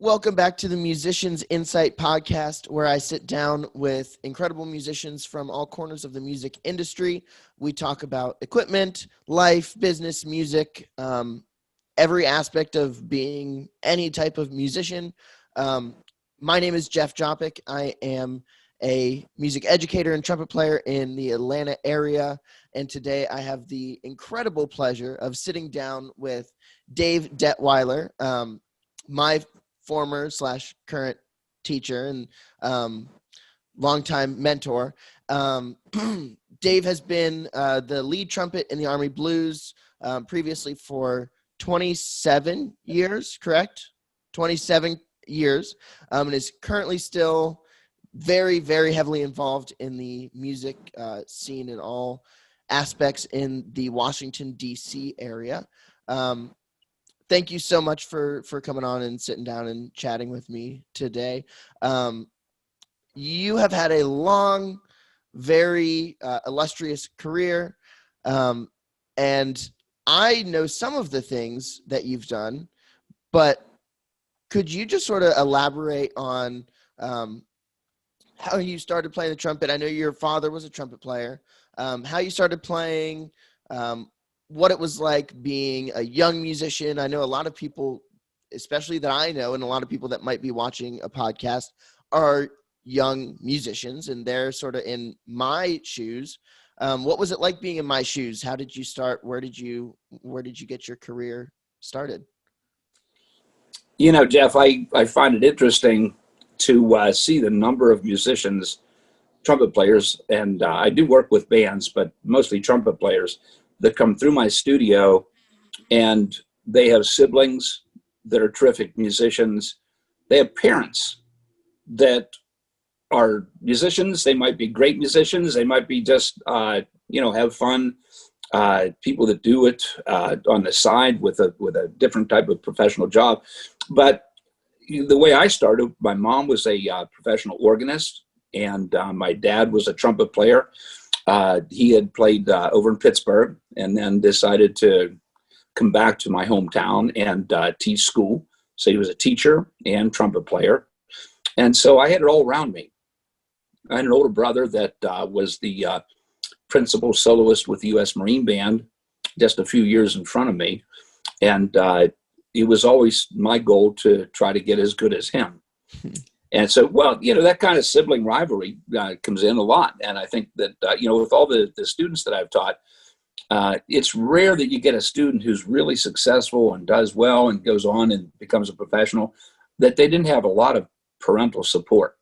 Welcome back to the Musicians Insight podcast, where I sit down with incredible musicians from all corners of the music industry. We talk about equipment, life, business, music, every aspect of being any type of musician. My name is Jeff Jopik. I am a music educator and trumpet player in the Atlanta area. And today I have the incredible pleasure of sitting down with Dave Detwiler, my former / current teacher and longtime mentor. Dave has been the lead trumpet in the Army Blues previously for 27 years, correct? 27 years, and is currently still very, very heavily involved in the music scene in all aspects in the Washington, D.C. area. Thank you so much for coming on and sitting down and chatting with me today. You have had a long, very illustrious career, and I know some of the things that you've done, but could you just sort of elaborate on how you started playing the trumpet? I know your father was a trumpet player. How you started playing, what it was like being a young musician. I know a lot of people, especially that I know, and a lot of people that might be watching a podcast are young musicians, and they're sort of in my shoes. What was it like being in my shoes? How did you start? Where did you get your career started? You know, Jeff, I find it interesting to see the number of musicians, trumpet players, and I do work with bands, but mostly trumpet players, that come through my studio, and they have siblings that are terrific musicians. They have parents that are musicians. They might be great musicians. They might be just, have fun. People that do it on the side with a different type of professional job. But the way I started, my mom was a professional organist, and my dad was a trumpet player. He had played over in Pittsburgh and then decided to come back to my hometown and teach school. So he was a teacher and trumpet player. And so I had it all around me. I had an older brother that was the principal soloist with the U.S. Marine Band, just a few years in front of me. And it was always my goal to try to get as good as him. And so, that kind of sibling rivalry comes in a lot. And I think that, with all the students that I've taught, it's rare that you get a student who's really successful and does well and goes on and becomes a professional, that they didn't have a lot of parental support.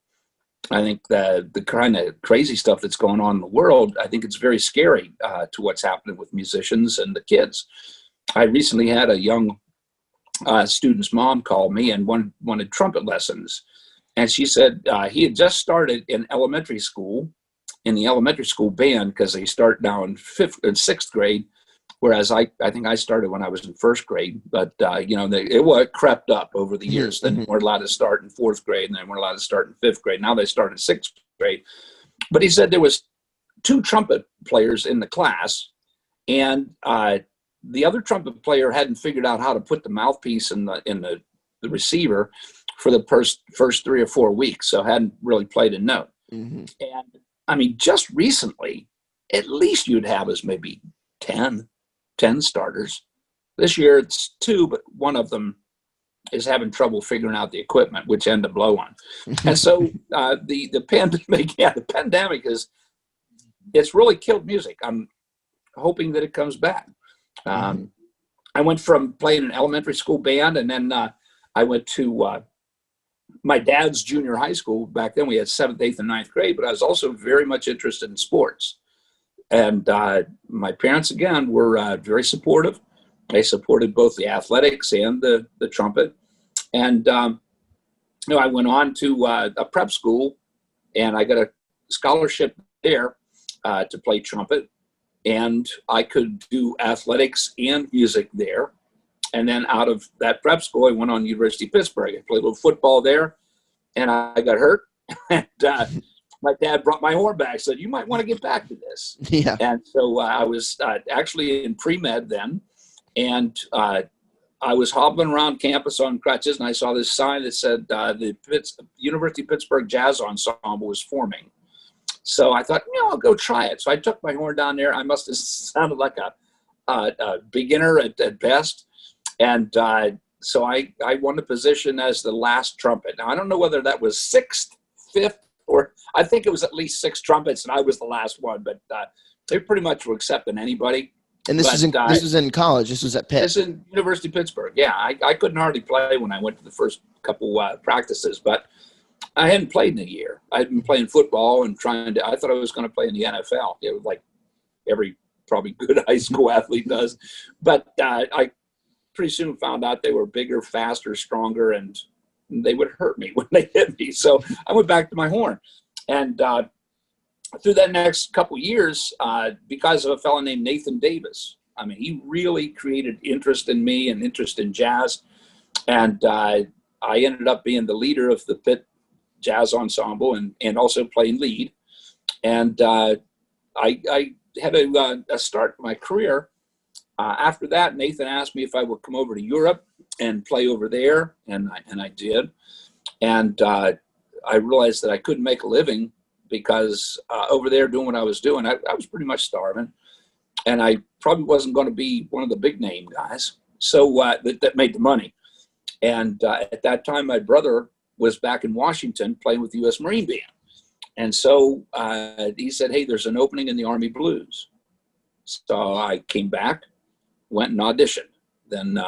I think that the kind of crazy stuff that's going on in the world, I think it's very scary to what's happening with musicians and the kids. I recently had a young student's mom call me and wanted trumpet lessons. And she said he had just started in elementary school, in the elementary school band, because they start now in sixth grade, whereas I think I started when I was in first grade. But, it crept up over the years. Then they weren't allowed to start in fourth grade, and they weren't allowed to start in fifth grade. Now they start in sixth grade. But he said there was 2 trumpet players in the class, and the other trumpet player hadn't figured out how to put the mouthpiece in the receiver for the first 3 or 4 weeks, so hadn't really played a note. Mm-hmm. And I mean, just recently, at least you'd have as maybe 10 starters. This year it's 2, but one of them is having trouble figuring out the equipment, which end to blow on. And so the pandemic it's really killed music. I'm hoping that it comes back. I went from playing an elementary school band, and then I went to my dad's junior high school. Back then we had 7th, 8th, and 9th grade, but I was also very much interested in sports. And my parents, again, were very supportive. They supported both the athletics and the trumpet. And, I went on to a prep school, and I got a scholarship there to play trumpet. And I could do athletics and music there. And then out of that prep school, I went on University of Pittsburgh. I played a little football there, and I got hurt. And my dad brought my horn back, said, "You might want to get back to this." Yeah. And so I was actually in pre-med then, and I was hobbling around campus on crutches, and I saw this sign that said the University of Pittsburgh Jazz Ensemble was forming. So I thought, I'll go try it. So I took my horn down there. I must have sounded like a beginner at best. And so I won the position as the last trumpet. Now, I don't know whether that was sixth, fifth, or I think it was at least six trumpets, and I was the last one. But they pretty much were accepting anybody. And this was in college. This was at Pitt. This is in University of Pittsburgh. Yeah, I couldn't hardly play when I went to the first couple practices, but I hadn't played in a year. I'd been playing football and I thought I was going to play in the NFL. It was like every probably good high school athlete does. But I pretty soon found out they were bigger, faster, stronger, and they would hurt me when they hit me. So I went back to my horn. And through that next couple years, because of a fellow named Nathan Davis, I mean, he really created interest in me and interest in jazz. And I ended up being the leader of the Pitt Jazz Ensemble and also playing lead. And I had a start my career. After that, Nathan asked me if I would come over to Europe and play over there, and I did. And I realized that I couldn't make a living because over there doing what I was doing, I was pretty much starving. And I probably wasn't going to be one of the big name guys that made the money. And at that time, my brother was back in Washington playing with the U.S. Marine Band. And so he said, hey, there's an opening in the Army Blues. So I came back, went and auditioned. Then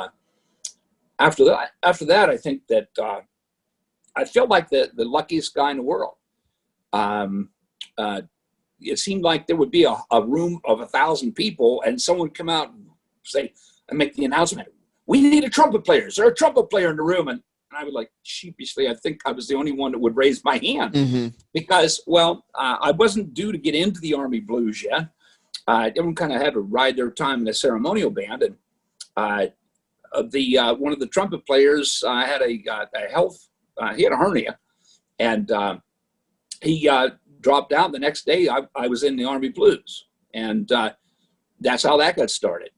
after that, I think that I felt like the luckiest guy in the world. It seemed like there would be a room of 1,000 people and someone would come out and say, and make the announcement, we need a trumpet player. Is there a trumpet player in the room? And I would like sheepishly, I think I was the only one that would raise my hand because, I wasn't due to get into the Army Blues yet. Everyone kind of had to ride their time in a ceremonial band. And one of the trumpet players had a health, he had a hernia, and he dropped out. The next day I was in the Army Blues, and that's how that got started.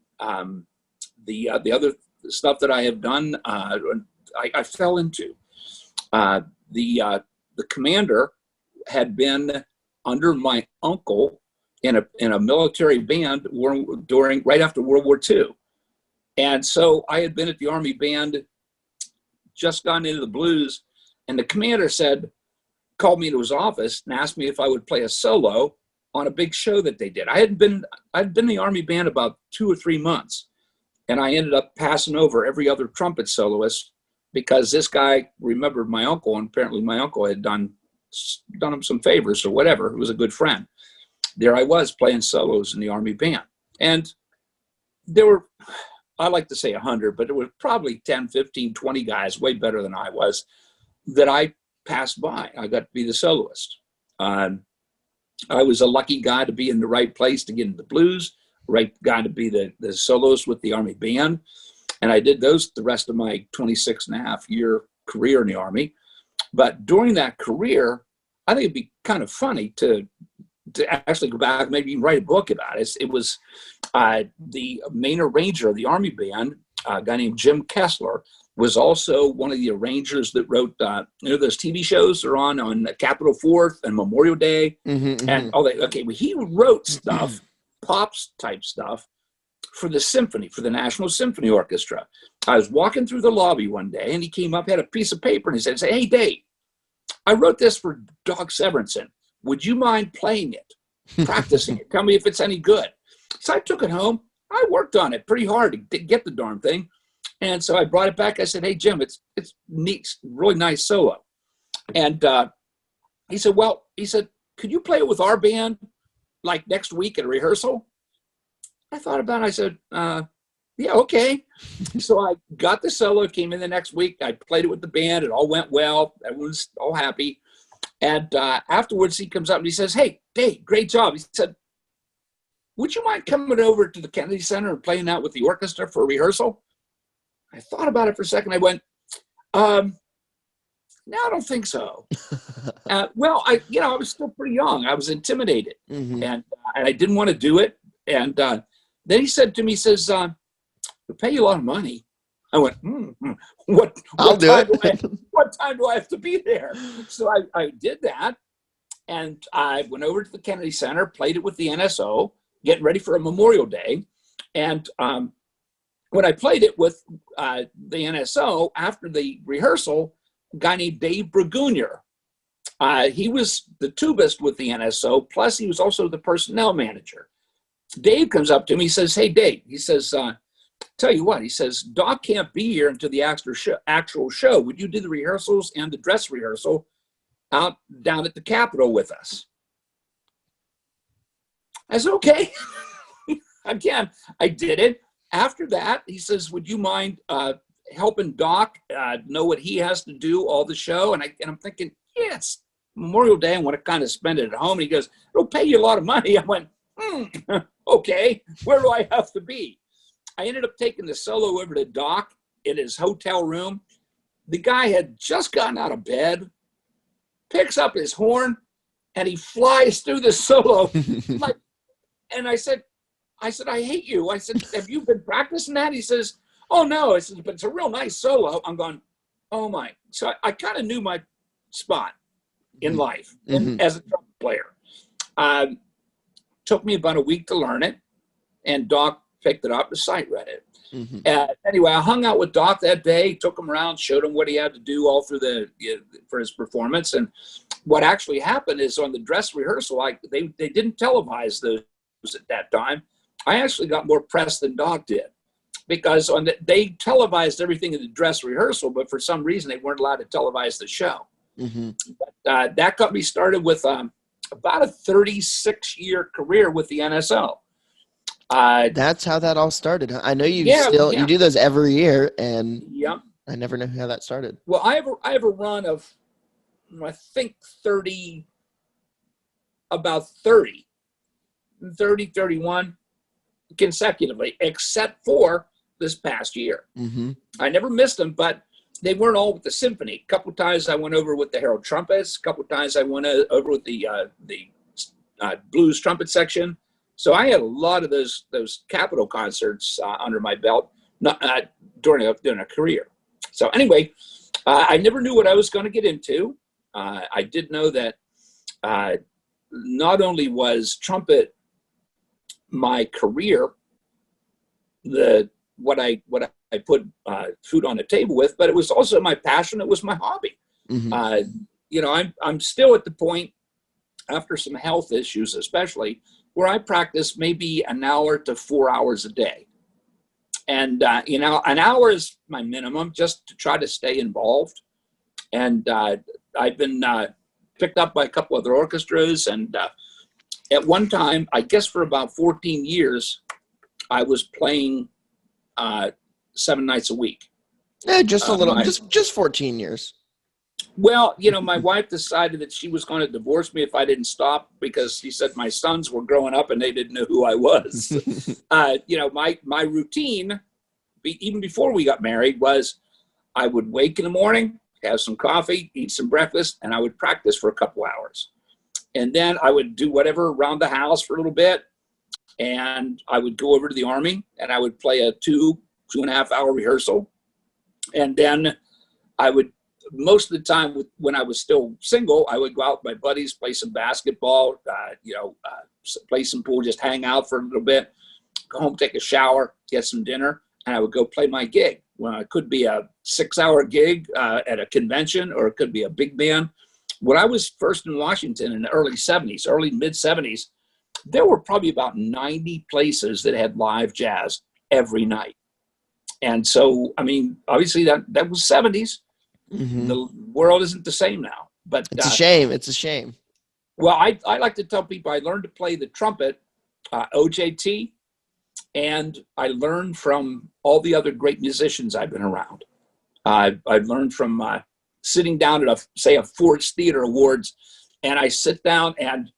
The other stuff that I have done, I fell into. The commander had been under my uncle in a military band right after World War II. And so I had been at the Army band, just gone into the blues, and the commander called me into his office and asked me if I would play a solo on a big show that they did. I'd been in the Army band about 2 or 3 months, and I ended up passing over every other trumpet soloist because this guy remembered my uncle, and apparently my uncle had done him some favors or whatever. He was a good friend. There I was playing solos in the Army band. And there were, I like to say 100, but there were probably 10, 15, 20 guys way better than I was that I passed by. I got to be the soloist. I was a lucky guy to be in the right place to get into the blues, right guy to be the soloist with the Army band. And I did those the rest of my 26-and-a-half-year career in the Army. But during that career, I think it'd be kind of funny to actually go back, maybe even write a book about it. It was the main arranger of the Army band, a guy named Jim Kessler, was also one of the arrangers that wrote, those TV shows are on Capitol 4th and Memorial Day and all that. Okay, well, he wrote stuff, Pops type stuff, for the symphony, for the National Symphony Orchestra. I was walking through the lobby one day, and he came up, had a piece of paper, and he said, hey, Dave, I wrote this for Doc Severinsen. Would you mind playing it, practicing it? Tell me if it's any good. So I took it home. I worked on it pretty hard to get the darn thing. And so I brought it back. I said, hey, Jim, it's neat, really nice solo. And he said, could you play it with our band like next week at a rehearsal? I thought about it. I said, yeah, okay. So I got the solo, came in the next week. I played it with the band. It all went well. Everyone was all happy. And afterwards, he comes up and he says, hey, Dave, great job. He said, would you mind coming over to the Kennedy Center and playing out with the orchestra for a rehearsal? I thought about it for a second. I went, no, I don't think so. I was still pretty young. I was intimidated, and I didn't want to do it. And then he said to me, we'll pay you a lot of money. I went, what I'll do time it. what time do I have to be there? So I did that, and I went over to the Kennedy Center, played it with the NSO, getting ready for a Memorial Day. And when I played it with the NSO, after the rehearsal, a guy named Dave Detwiler, he was the tubist with the NSO, plus he was also the personnel manager. Dave comes up to me, he says, "Hey, Dave," he says, "tell you what," he says, "Doc can't be here until the actual show. Would you do the rehearsals and the dress rehearsal out down at the Capitol with us?" I said, "Okay." Again, I did it. After that, he says, "Would you mind helping Doc know what he has to do all the show?" And I'm thinking, yes, Memorial Day, I want to kind of spend it at home. And he goes, "It'll pay you a lot of money." I went, okay, where do I have to be? I ended up taking the solo over to Doc in his hotel room. The guy had just gotten out of bed, picks up his horn, and he flies through the solo. And I said, "I hate you." I said, "Have you been practicing that?" He says, "Oh, no." I said, "But it's a real nice solo." I'm going, oh my. So I kind of knew my spot in life as a trumpet player. Took me about a week to learn it, and Doc picked it up and sight read it. Anyway, I hung out with Doc that day, took him around, showed him what he had to do all through for his performance. And what actually happened is on the dress rehearsal, they didn't televise those at that time. I actually got more press than Doc did, because they televised everything in the dress rehearsal, but for some reason they weren't allowed to televise the show. But that got me started with about a 36-year career with the NSO. That's how that all started. I know you you do those every year, and I never know how that started. Well, I have a run of, I think 30, 31 consecutively, except for this past year. I never missed them, but they weren't all with the symphony. A couple of times I went over with the Herald Trumpets. A couple of times I went over with the blues trumpet section. So I had a lot of those Capitol concerts under my belt during a career. So anyway, I never knew what I was going to get into. I did know that not only was trumpet my career, what I put food on the table with, but it was also my passion. It was my hobby. I'm still at the point, after some health issues especially, where I practice maybe an hour to 4 hours a day. And, an hour is my minimum, just to try to stay involved. And I've been picked up by a couple other orchestras. And at one time, I guess for about 14 years, I was playing 7 nights a week. Yeah, just a little, just 14 years. Well, my wife decided that she was going to divorce me if I didn't stop, because she said my sons were growing up and they didn't know who I was. My routine, even before we got married, was I would wake in the morning, have some coffee, eat some breakfast, and I would practice for a couple hours. And then I would do whatever around the house for a little bit. And I would go over to the Army and I would play a 2.5 hour rehearsal. And then I would, most of the time when I was still single, I would go out with my buddies, play some basketball, play some pool, just hang out for a little bit, go home, take a shower, get some dinner, and I would go play my gig. Well, it could be a 6-hour gig at a convention, or it could be a big band. When I was first in Washington in the early mid 70s, there were probably about 90 places that had live jazz every night. And so, obviously that was 70s. The world isn't the same now. But it's a shame. It's a shame. Well, I like to tell people I learned to play the trumpet, OJT, and I learned from all the other great musicians I've been around. I've learned from sitting down at a Ford's Theater Awards, and I sit down and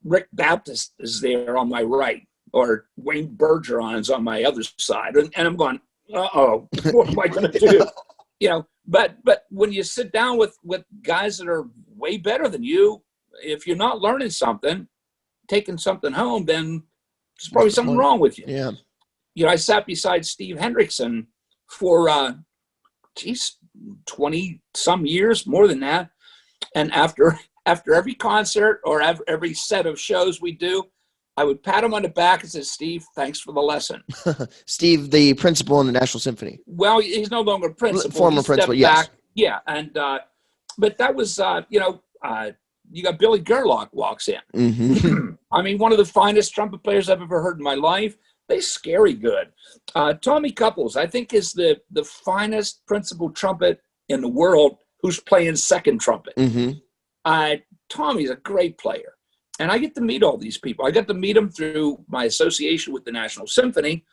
Rick Baptist is there on my right, or Wayne Bergeron's on my other side, and I'm going, uh-oh, what am I going to do? But when you sit down with guys that are way better than you, if you're not learning something, taking something home, then there's probably something wrong with you. Yeah. I sat beside Steve Hendrickson for, 20 some years, more than that. And after every concert or every set of shows we do, I would pat him on the back and say, Steve, thanks for the lesson. Steve, the principal in the National Symphony. Well, he's no longer principal. Former principal, yes. Yeah. And, but that was, you got Billy Gerlach walks in. Mm-hmm. I mean, one of the finest trumpet players I've ever heard in my life. They scary good. Tommy Couples, I think, is the finest principal trumpet in the world who's playing second trumpet. Mm-hmm. Tommy's a great player. And I get to meet all these people. I got to meet them through my association with the National Symphony,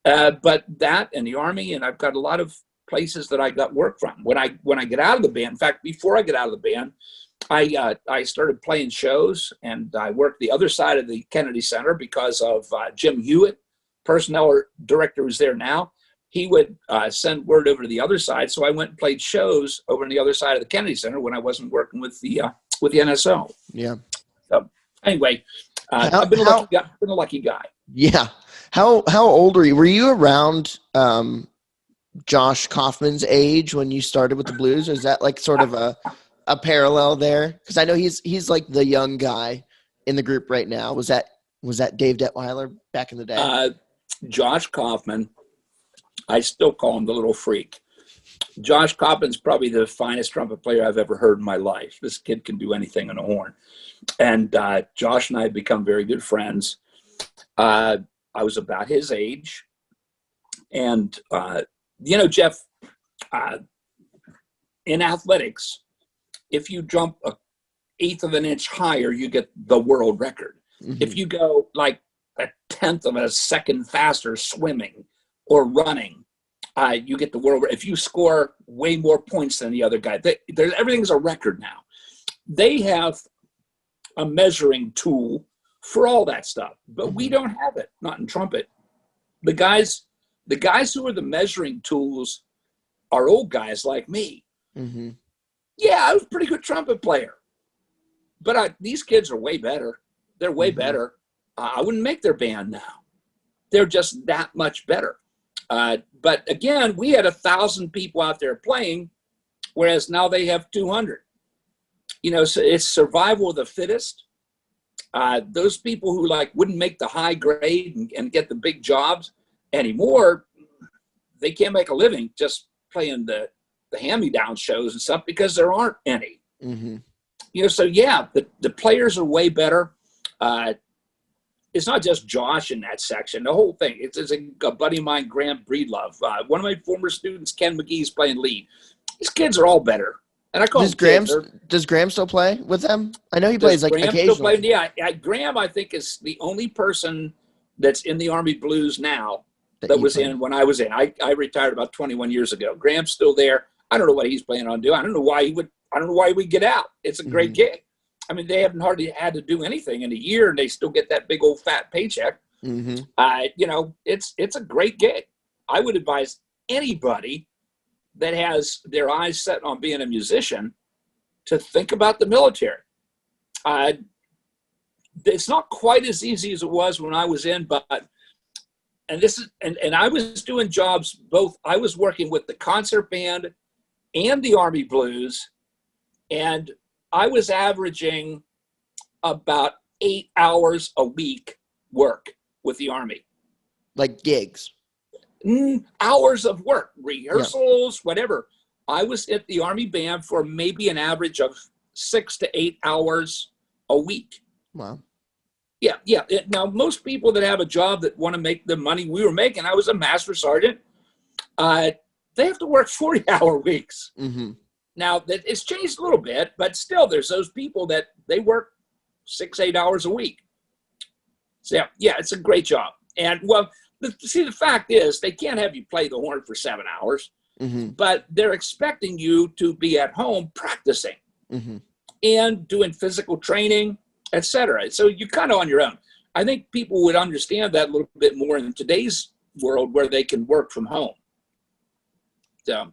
but that and the Army, and I've got a lot of places that I got work from. When I get out of the band, in fact, before I get out of the band, I started playing shows, and I worked the other side of the Kennedy Center because of Jim Hewitt, personnel director who's there now. He would send word over to the other side, so I went and played shows over on the other side of the Kennedy Center when I wasn't working with the NSO. Yeah. So anyway, I've been a lucky guy. Yeah. How old were you? Were you around Josh Kaufman's age when you started with the blues? Or is that like sort of a parallel there? Because I know he's like the young guy in the group right now. Was that Dave Detwiler back in the day? Josh Kaufman, I still call him the little freak. Josh Kaufman's probably the finest trumpet player I've ever heard in my life. This kid can do anything on a horn. And Josh and I have become very good friends. I was about his age. And, Jeff, in athletics, if you jump an eighth of an inch higher, you get the world record. Mm-hmm. If you go like a tenth of a second faster swimming or running, you get the world. If you score way more points than the other guy, everything's a record now. They have a measuring tool for all that stuff, but we don't have it. Not in trumpet. The guys who are the measuring tools are old guys like me. Mm-hmm. Yeah, I was a pretty good trumpet player, but these kids are way better. They're way better. I wouldn't make their band now. They're just that much better. But again, we had 1,000 people out there playing, whereas now they have 200. So it's survival of the fittest. Those people who wouldn't make the high grade and get the big jobs anymore, they can't make a living just playing the hand-me-down shows and stuff because there aren't any. Mm-hmm. So yeah, the players are way better. It's not just Josh in that section. The whole thing. It's a buddy of mine, Graham Breedlove. One of my former students, Ken McGee's playing lead. These kids are all better. And I call does Graham still play with them? I know he plays occasionally. Yeah, Graham, I think, is the only person that's in the Army Blues now that was in when I was in. I retired about 21 years ago. Graham's still there. I don't know what he's planning on doing. I don't know why he would get out. It's a great gig. I mean, they haven't hardly had to do anything in a year, and they still get that big old fat paycheck. Mm-hmm. It's a great gig. I would advise anybody that has their eyes set on being a musician to think about the military. It's not quite as easy as it was when I was in, and I was doing jobs both. I was working with the concert band and the Army Blues, and I was averaging about 8 hours a week work with the Army. Like gigs? Hours of work, rehearsals, whatever. I was at the Army band for maybe an average of 6 to 8 hours a week. Wow. Yeah. Now, most people that have a job that want to make the money we were making, I was a master sergeant, they have to work 40-hour weeks. Mm-hmm. Now, it's changed a little bit, but still there's those people that they work 6-8 hours a week. So, yeah, it's a great job. And, well, the fact is they can't have you play the horn for 7 hours, but they're expecting you to be at home practicing and doing physical training, etc. So you're kind of on your own. I think people would understand that a little bit more in today's world where they can work from home. So.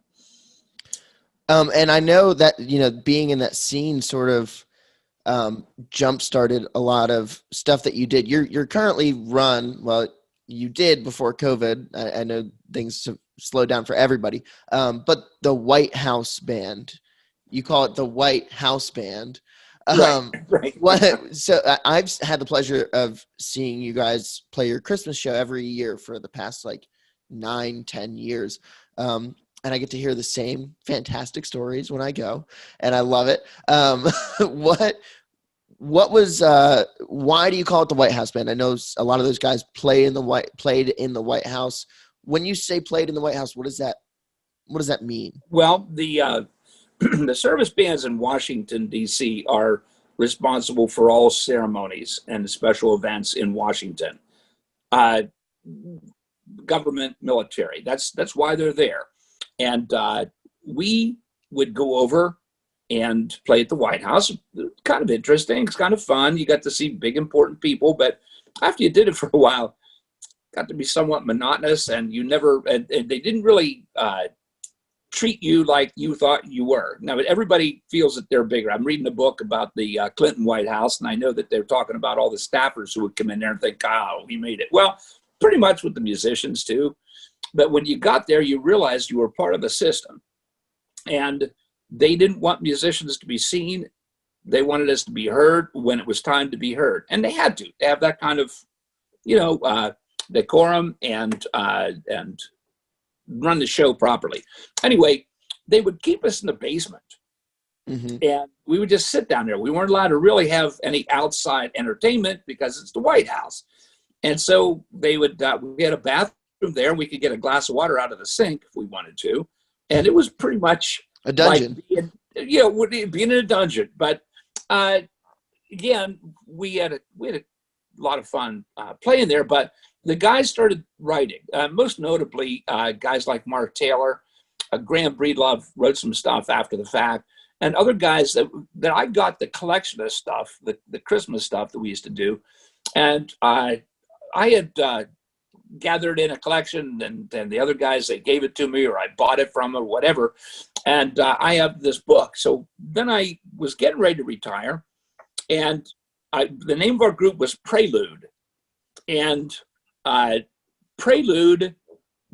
And I know that, being in that scene sort of jump-started a lot of stuff that you did. You're currently you did before COVID. I know things have slowed down for everybody. But the White House Band, you call it the White House Band. Right. So I've had the pleasure of seeing you guys play your Christmas show every year for the past like 9-10 years. And I get to hear the same fantastic stories when I go, and I love it. What was why do you call it the White House Band? I know a lot of those guys played in the White House. When you say played in the White House, what does that mean? Well, the the service bands in Washington, D.C. are responsible for all ceremonies and special events in Washington. Government, military. That's why they're there. And we would go over and play at the White House. Kind of interesting. It's kind of fun. You got to see big, important people. But after you did it for a while, it got to be somewhat monotonous, and and they didn't really treat you like you thought you were. Now, everybody feels that they're bigger. I'm reading a book about the Clinton White House, and I know that they're talking about all the staffers who would come in there and think, oh, we made it. Well, pretty much with the musicians too. But when you got there, you realized you were part of the system. And they didn't want musicians to be seen. They wanted us to be heard when it was time to be heard. And they had to have that kind of, decorum and run the show properly. Anyway, they would keep us in the basement. Mm-hmm. And we would just sit down there. We weren't allowed to really have any outside entertainment because it's the White House. And so they would, we had a bathroom there. We could get a glass of water out of the sink if we wanted to. And it was pretty much a dungeon. Like being in a dungeon. But again, we had a lot of fun playing there. But the guys started writing, most notably guys like Mark Taylor, Graham Breedlove wrote some stuff after the fact, and other guys that I got the collection of stuff, the Christmas stuff that we used to do. And I had gathered in a collection, and the other guys, they gave it to me, or I bought it from them, or whatever. And I have this book. So then I was getting ready to retire, and the name of our group was Prelude. And Prelude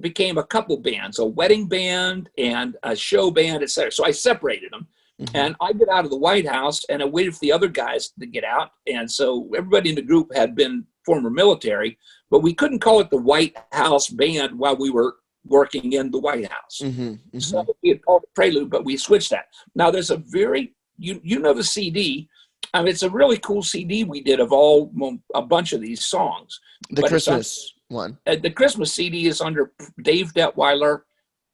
became a couple bands, a wedding band and a show band, etc. So I separated them. Mm-hmm. And I get out of the White House, and I waited for the other guys to get out. And so everybody in the group had been former military, but we couldn't call it the White House Band while we were working in the White House. Mm-hmm. Mm-hmm. So we had called it Prelude, but we switched that. Now there's a very, you know the CD. I mean, it's a really cool CD we did of a bunch of these songs. The Christmas one. The Christmas CD is under Dave Detwiler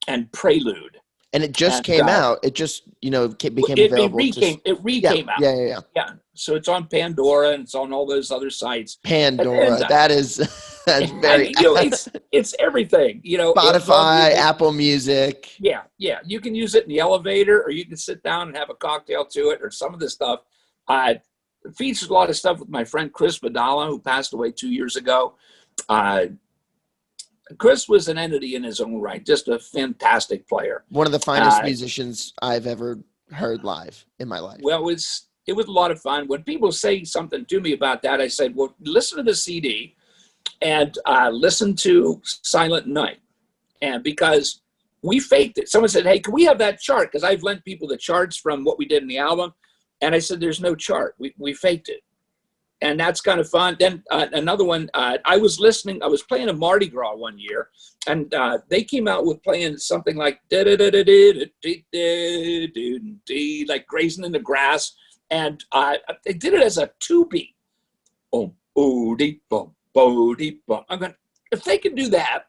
and Prelude. And it just came out. It just, became available. It recame out. Yeah. So it's on Pandora, and it's on all those other sites. Pandora. That's very. It's everything. Spotify, Apple Music. Yeah. You can use it in the elevator, or you can sit down and have a cocktail to it, or some of the stuff. It features a lot of stuff with my friend Chris Vidala, who passed away 2 years ago. Chris was an entity in his own right, just a fantastic player. One of the finest musicians I've ever heard live in my life. Well, it was a lot of fun. When people say something to me about that, I said, well, listen to the CD and listen to Silent Night. And because we faked it. Someone said, hey, can we have that chart? Because I've lent people the charts from what we did in the album. And I said, there's no chart. We faked it. And that's kind of fun. Then another one, I was playing a Mardi Gras one year, and they came out with playing something like like Grazing in the Grass. And they did it as a 2-beat. I'm going, if they can do that,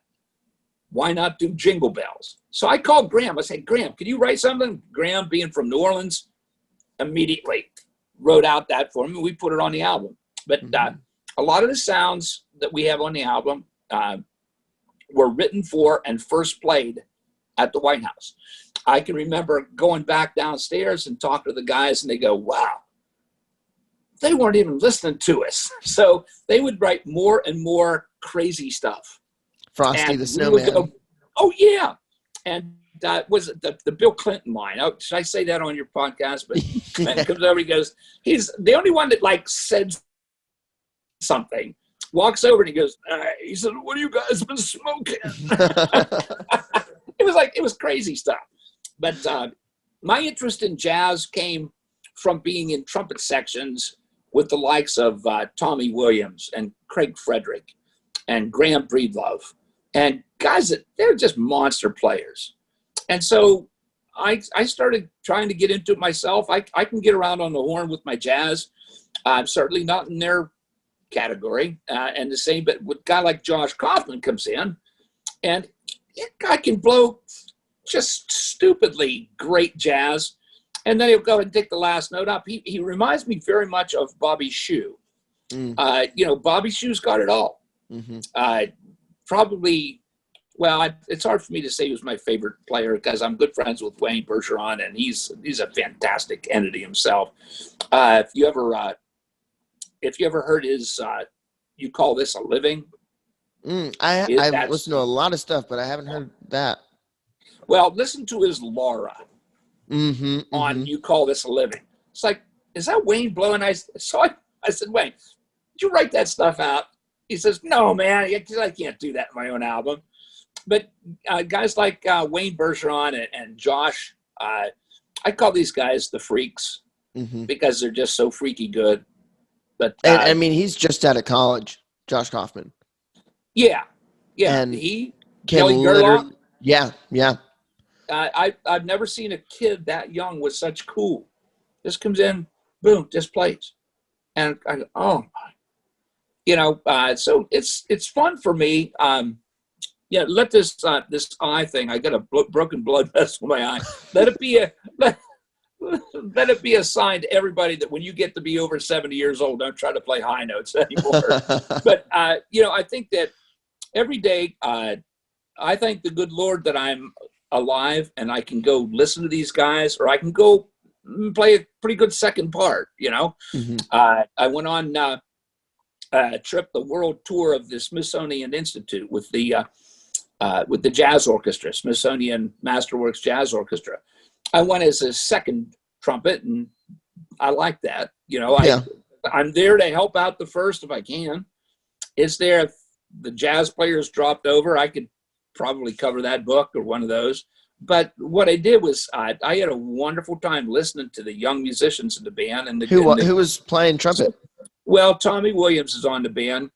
why not do Jingle Bells? So I called Graham. I said, Graham, can you write something? Graham, being from New Orleans, immediately wrote out that for me. We put it on the album. But a lot of the sounds that we have on the album were written for and first played at the White House. I can remember going back downstairs and talking to the guys, and they go, wow, they weren't even listening to us. So they would write more and more crazy stuff. Frosty the Snowman. Go, oh, yeah. And was it the Bill Clinton line? Oh, should I say that on your podcast? But Clinton comes over, he goes, he's the only one that said something. walks over and he goes, he said, "What have you guys been smoking?" It was crazy stuff. But my interest in jazz came from being in trumpet sections with the likes of Tommy Williams and Craig Frederick and Graham Breedlove, and guys that they're just monster players. And so I started trying to get into it myself. I can get around on the horn with my jazz. I'm certainly not in their category. And the same, but with a guy like Josh Kaufman comes in, and that guy can blow just stupidly great jazz. And then he'll go and take the last note up. He reminds me very much of Bobby Shew. Bobby Shew's got it all. Probably, well, it's hard for me to say he was my favorite player because I'm good friends with Wayne Bergeron, and he's a fantastic entity himself. If you ever heard his "You Call This a Living," I've listened to a lot of stuff, but I haven't heard that. Well, listen to his Laura on "You Call This a Living." It's like, is that Wayne blowing? I said, Wayne, did you write that stuff out? He says, "No, man, I can't do that in my own album." But guys like Wayne Bergeron and Josh, I call these guys the freaks because they're just so freaky good. But I mean, he's just out of college, Josh Kaufman. Yeah, and he can literally, yeah. I've never seen a kid that young with such cool. Just comes in, boom, just plays, and I go, oh, so it's fun for me. Let this eye thing. I got a broken blood vessel in my eye. Let it be let it be a sign to everybody that when you get to be over 70 years old, don't try to play high notes anymore. But I think that every day, I thank the good Lord that I'm alive and I can go listen to these guys, or I can go play a pretty good second part. I went on a trip, the world tour of the Smithsonian Institute with the jazz orchestra, Smithsonian Masterworks Jazz Orchestra. I went as a second trumpet, and I like that. I'm there to help out the first if I can. If the jazz players dropped over, I could probably cover that book or one of those. But what I did was I had a wonderful time listening to the young musicians in the band. And who was playing trumpet? Well, Tommy Williams is on the band.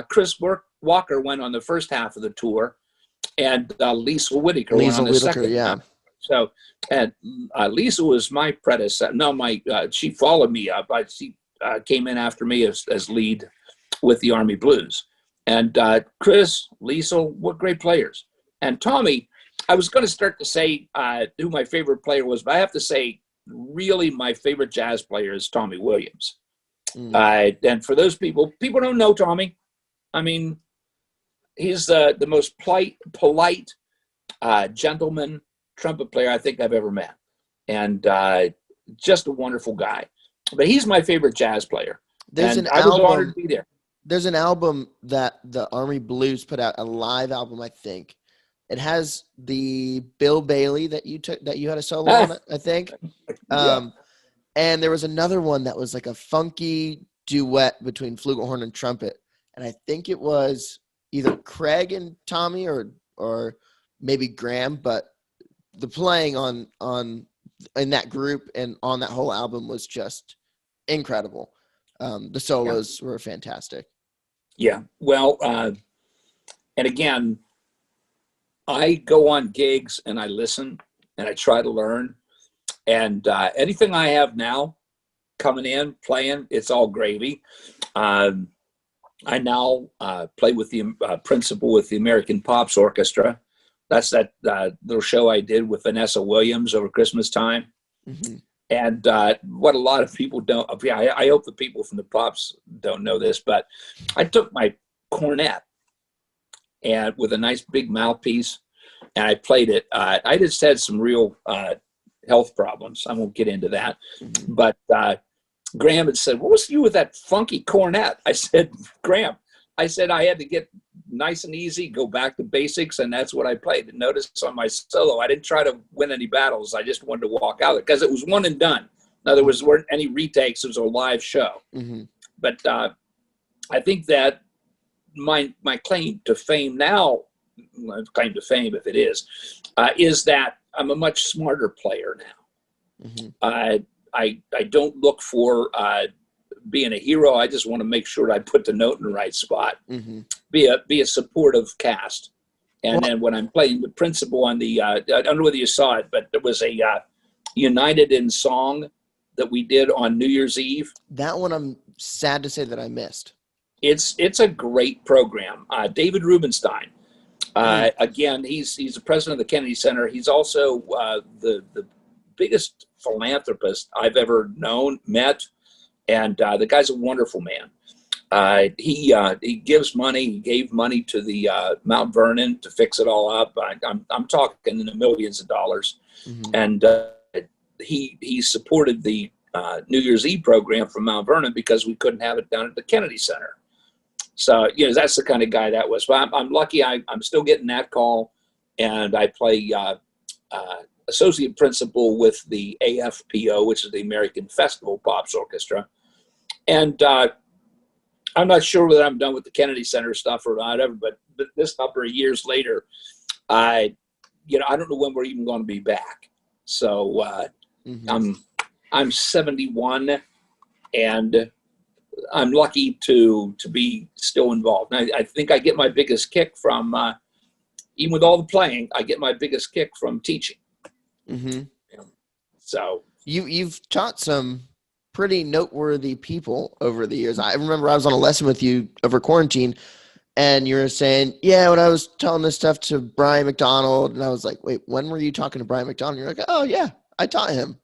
Chris Walker went on the first half of the tour, and Lisa Whitaker went on the second half. So, and Lisa was my predecessor. No, she followed me up. She came in after me as lead with the Army Blues. And Chris, Lisa, what great players. And Tommy, I was going to start to say who my favorite player was, but I have to say, really, my favorite jazz player is Tommy Williams. And for those people don't know Tommy. I mean, he's the most polite gentleman trumpet player I think I've ever met, and just a wonderful guy. But he's my favorite jazz player. I was honored to be there. There's an album that the Army Blues put out, a live album, I think. It has the Bill Bailey that you had a solo on it, I think. And there was another one that was like a funky duet between flugelhorn and trumpet, and I think it was either Craig and Tommy or maybe Graham, but the playing in that group and on that whole album was just incredible. The solos were fantastic. Yeah. Well, and again, I go on gigs and I listen and I try to learn, and anything I have now coming in, playing, it's all gravy. I now play with the principal with the American Pops Orchestra. That's that little show I did with Vanessa Williams over Christmas time. And what a lot of people don't, I hope the people from the Pops don't know this, but I took my cornet and with a nice big mouthpiece, and I played it. I just had some real health problems. I won't get into that. But Graham had said, "What was you with that funky cornet?" I said, "Graham," I said, "I had to get nice and easy, go back to basics, and that's what I played." And notice on my solo, I didn't try to win any battles. I just wanted to walk out because it was one and done. In other words, there weren't any retakes. It was a live show. But I think that my claim to fame now, claim to fame if it is that I'm a much smarter player now. Mm-hmm. I don't look for being a hero. I just want to make sure I put the note in the right spot. Mm-hmm. Be a supportive cast. And then when I'm playing with principal on the, I don't know whether you saw it, but there was a United in Song that we did on New Year's Eve. That one I'm sad to say that I missed. It's a great program. David Rubenstein, again, he's the president of the Kennedy Center. He's also the biggest philanthropist I've ever met, and the guy's a wonderful man. He gives money. He gave money to the Mount Vernon to fix it all up. I'm talking in the millions of dollars, Mm-hmm. and he supported the New Year's Eve program from Mount Vernon because we couldn't have it down at the Kennedy Center. So that's the kind of guy that was. But I'm lucky. I'm still getting that call, and I play associate principal with the AFPO, which is the American Festival Pops Orchestra, and I'm not sure whether I'm done with the Kennedy Center stuff or whatever, but this number of years later, I don't know when we're even going to be back. So Mm-hmm. I'm 71, and I'm lucky to be still involved. And I think I get my biggest kick from, even with all the playing, I get my biggest kick from teaching. Mm-hmm. So you've taught some pretty noteworthy people over the years. I remember I was on a lesson with you over quarantine, and you were saying, when I was telling this stuff to Brian McDonald, and I was like, wait, when were you talking to Brian McDonald? You're like, oh yeah, I taught him.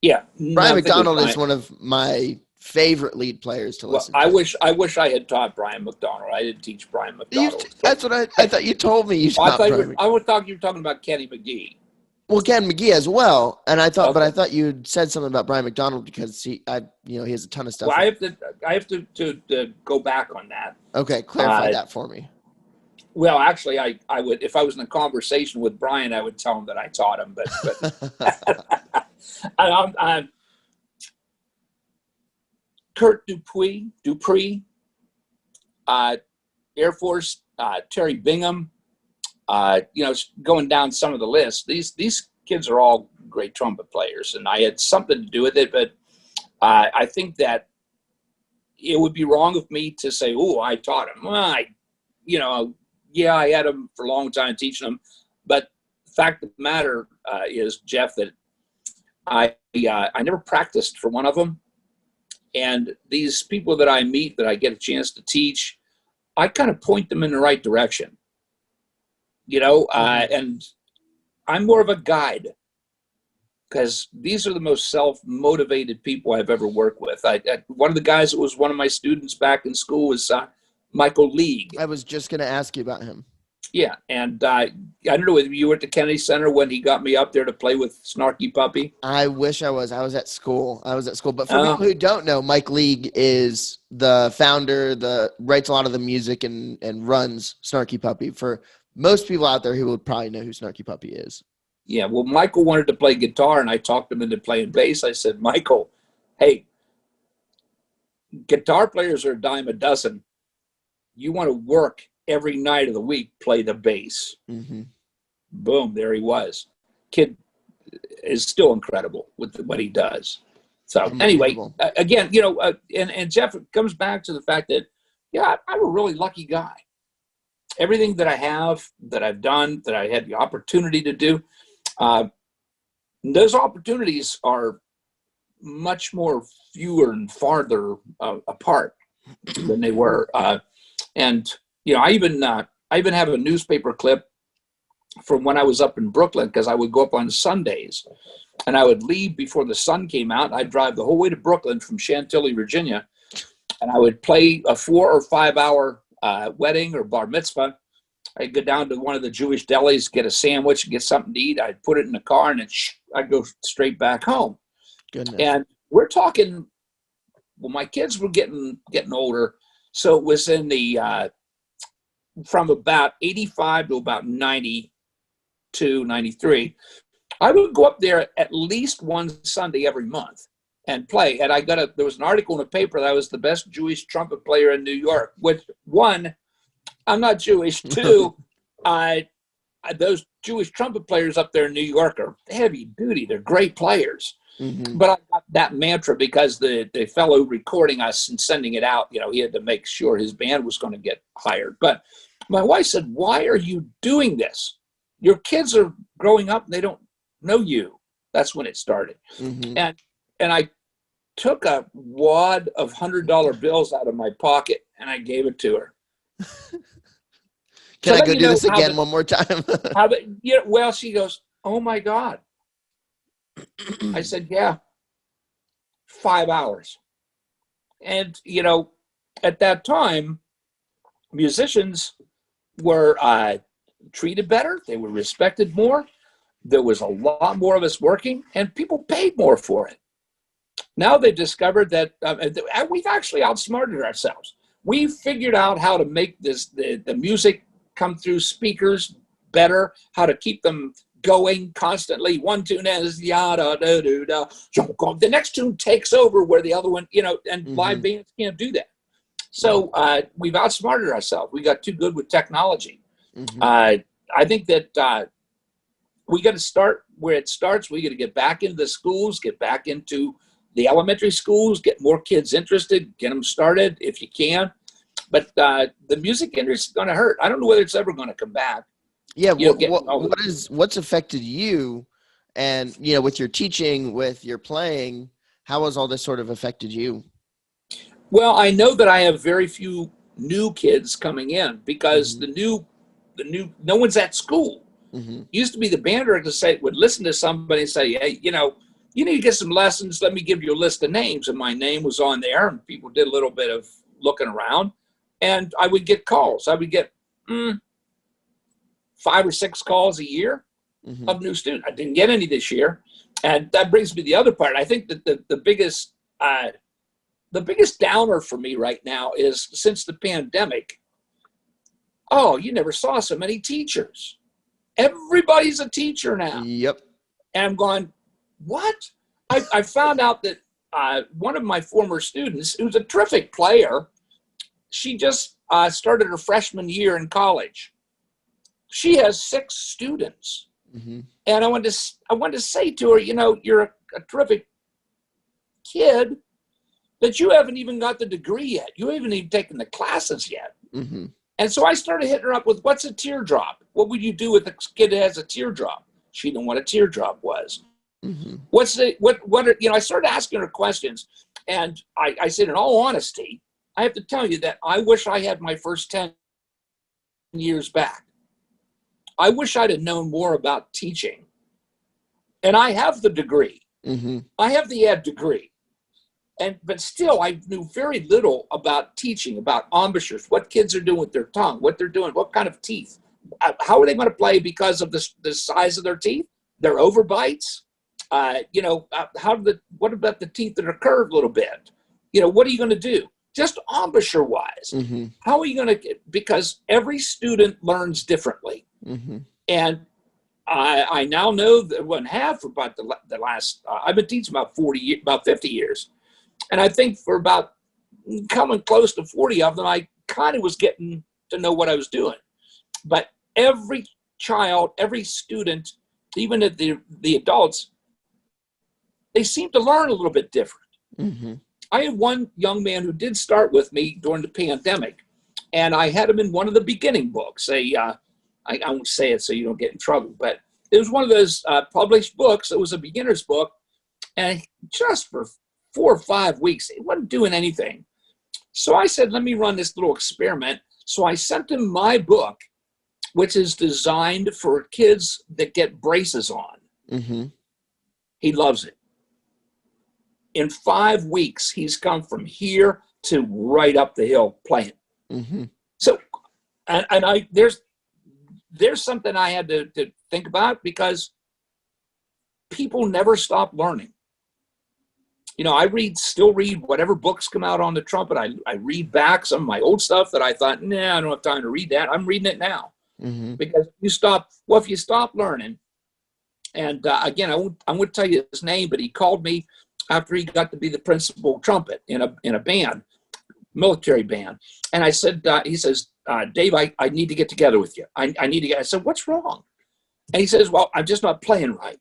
Yeah. Brian McDonald is one of my favorite lead players to listen to. I wish I had taught Brian McDonald. I didn't teach Brian McDonald. That's what I thought you told me you taught Brian. I would thought you were talking about Kenny McGee. Well, Ken McGee as well, and I thought, Okay. but I thought you said something about Brian McDonald because he has a ton of stuff. Well, I have to go back on that. Okay, clarify that for me. Well, actually, I would, if I was in a conversation with Brian, I would tell him that I taught him. But I'm Kurt Dupree, Air Force, Terry Bingham. Going down some of the lists, these kids are all great trumpet players, and I had something to do with it. But I think that it would be wrong of me to say, "Oh, I taught him." Well, I had him for a long time teaching them. But the fact of the matter is, Jeff, that I never practiced for one of them, and these people that I meet that I get a chance to teach, I kind of point them in the right direction. And I'm more of a guide because these are the most self-motivated people I've ever worked with. One of the guys that was one of my students back in school was Michael League. I was just going to ask you about him. Yeah, and I don't know whether you were at the Kennedy Center when he got me up there to play with Snarky Puppy. I wish I was. I was at school. But for people who don't know, Mike League is the founder, writes a lot of the music and runs Snarky Puppy. For most people out there who would probably know who Snarky Puppy is. Yeah, well, Michael wanted to play guitar, and I talked him into playing bass. I said, Michael, hey, guitar players are a dime a dozen. You want to work every night of the week, play the bass. Mm-hmm. Boom, there he was. Kid is still incredible with what he does. So anyway, again, and Jeff, it comes back to the fact that, I'm a really lucky guy. Everything that I have, that I've done, that I had the opportunity to do, those opportunities are much more fewer and farther apart than they were. And I even have a newspaper clip from when I was up in Brooklyn, because I would go up on Sundays and I would leave before the sun came out. I'd drive the whole way to Brooklyn from Chantilly, Virginia, and I would play a 4 or 5 hour wedding or bar mitzvah. I'd go down to one of the Jewish delis, get a sandwich, get something to eat. I'd put it in the car, and then I'd go straight back home. Goodness. And we're talking, well, my kids were getting older, so it was in the from about 85 to about 92, 93. I would go up there at least one Sunday every month and play. And there was an article in the paper that I was the best Jewish trumpet player in New York, which, one, I'm not Jewish. Two, those Jewish trumpet players up there in New York are heavy duty. They're great players. Mm-hmm. But I got that mantra because the fellow recording us and sending it out, he had to make sure his band was going to get hired. But my wife said, "Why are you doing this? Your kids are growing up and they don't know you." That's when it started. Mm-hmm. And I took a wad of $100 bills out of my pocket and I gave it to her. Can I go do this again one more time? Well, she goes, "Oh my God." I said, "Yeah, 5 hours." And, at that time, musicians were treated better. They were respected more. There was a lot more of us working, and people paid more for it. Now they've discovered that we've actually outsmarted ourselves. We figured out how to make the music come through speakers better, how to keep them going constantly. One tune is yada da da da. The next tune takes over where the other one, and live bands can't do that. So we've outsmarted ourselves. We got too good with technology. Mm-hmm. I think that we got to start where it starts. We got to get back into the schools, get back into the elementary schools, get more kids interested, get them started if you can. But the music industry is going to hurt. I don't know whether it's ever going to come back. Yeah, what's affected you, and with your teaching, with your playing, how has all this sort of affected you? Well, I know that I have very few new kids coming in because mm-hmm. No one's at school. Mm-hmm. Used to be the band director would listen to somebody and say, "Hey, you need to get some lessons. Let me give you a list of names." And my name was on there, and people did a little bit of looking around, and I would get calls. I would get 5 or 6 calls a year mm-hmm. of new students. I didn't get any this year. And that brings me to the other part. I think that the biggest downer for me right now is since the pandemic, you never saw so many teachers. Everybody's a teacher now. Yep. And I'm going, what? I found out that one of my former students, who's a terrific player, she just started her freshman year in college. She has 6 students. Mm-hmm. And I wanted to say to her, you're a terrific kid, but you haven't even got the degree yet. You haven't even taken the classes yet. Mm-hmm. And so I started hitting her up with, what's a teardrop? What would you do with a kid that has a teardrop? She didn't know what a teardrop was. Mm-hmm. I started asking her questions. And I said, in all honesty, I have to tell you that I wish I had my first 10 years back. I wish I'd have known more about teaching. And I have the degree. Mm-hmm. I have the ed degree. But still, I knew very little about teaching, about embouchures, what kids are doing with their tongue, what they're doing, what kind of teeth. How are they going to play because of the size of their teeth, their overbites? What about the teeth that are curved a little bit? What are you going to do? Just embouchure-wise. Mm-hmm. How are you going to – because every student learns differently. Mm-hmm. And I now know that for about the last I've been teaching about 50 years. And I think for about coming close to 40 of them, I kind of was getting to know what I was doing. But every child, every student, even at the adults, they seem to learn a little bit different. Mm-hmm. I had one young man who did start with me during the pandemic, and I had him in one of the beginning books. I won't say it so you don't get in trouble, but it was one of those published books. It was a beginner's book, and just for 4 or 5 weeks, it wasn't doing anything. So I said, let me run this little experiment. So I sent him my book, which is designed for kids that get braces on. Mm-hmm. He loves it. In 5 weeks, he's come from here to right up the hill playing. Mm-hmm. So, and there's something I had to think about, because people never stop learning. I still read whatever books come out on the trumpet. I read back some of my old stuff that I thought, I don't have time to read that. I'm reading it now. Mm-hmm. Because if you stop learning, and again, I won't tell you his name, but he called me after he got to be the principal trumpet in a band, military band. And I said, he says, Dave, I need to get together with you. I need to get, I said, what's wrong? And he says, well, I'm just not playing right.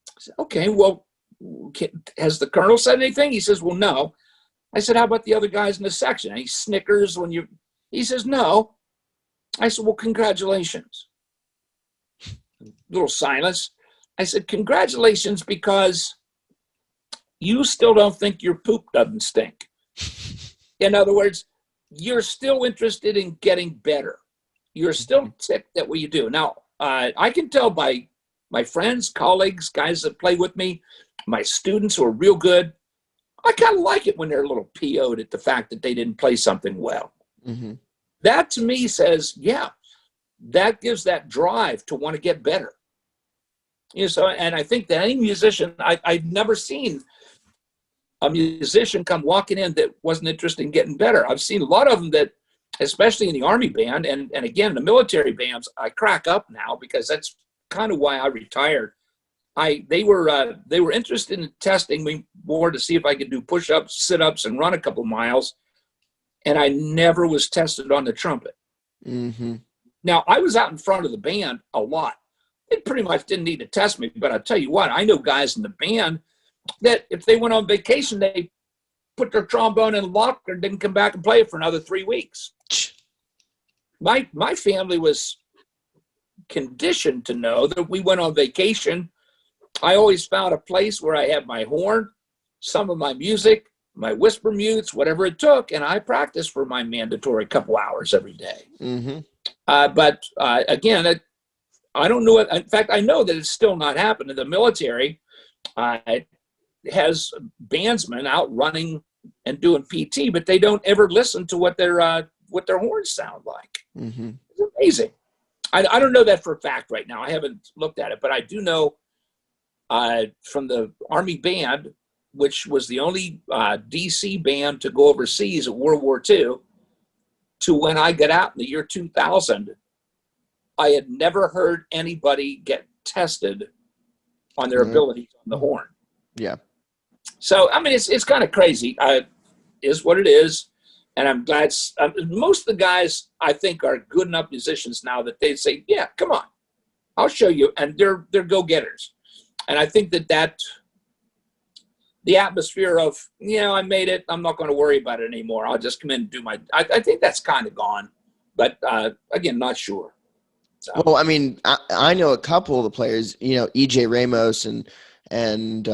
I said, okay, well, has the colonel said anything? He says, well, no. I said, how about the other guys in the section? And he snickers when he says, no. I said, well, congratulations. Little silence. I said, congratulations, because you still don't think your poop doesn't stink. In other words, you're still interested in getting better. You're still ticked at what you do. Now, I can tell by my friends, colleagues, guys that play with me, my students who are real good, I kind of like it when they're a little PO'd at the fact that they didn't play something well. Mm-hmm. That to me says, yeah, that gives that drive to want to get better. You know, so, and I think that any musician, I've never seen a musician come walking in that wasn't interested in getting better. I've seen a lot of them that, especially in the Army band, and again, the military bands, I crack up now because that's kind of why I retired. They were interested in testing me more to see if I could do push-ups, sit-ups, and run a couple miles, and I never was tested on the trumpet. Mm-hmm. Now, I was out in front of the band a lot. They pretty much didn't need to test me, but I'll tell you what, I know guys in the band that if they went on vacation, they put their trombone in the locker and didn't come back and play it for another 3 weeks. My family was conditioned to know that we went on vacation. I always found a place where I had my horn, some of my music, my whisper mutes, whatever it took, and I practiced for my mandatory couple hours every day. Mm-hmm. But again, I don't know. In fact, I know that it's still not happening. The military has bandsmen out running and doing PT, but they don't ever listen to what their horns sound like. Mm-hmm. It's amazing. I don't know that for a fact right now. I haven't looked at it, but I do know from the Army band, which was the only DC band to go overseas at World War II, to when I got out in the year 2000, I had never heard anybody get tested on their abilities on the horn. Yeah. So, I mean, it's kind of crazy. Is what it is. And I'm glad most of the guys, I think, are good enough musicians now that they say, yeah, come on, I'll show you. And they're go-getters. And I think that the atmosphere of, I made it, I'm not going to worry about it anymore. I'll just come in and do I think that's kind of gone. But again, not sure. So. Well, I mean, I know a couple of the players, EJ Ramos and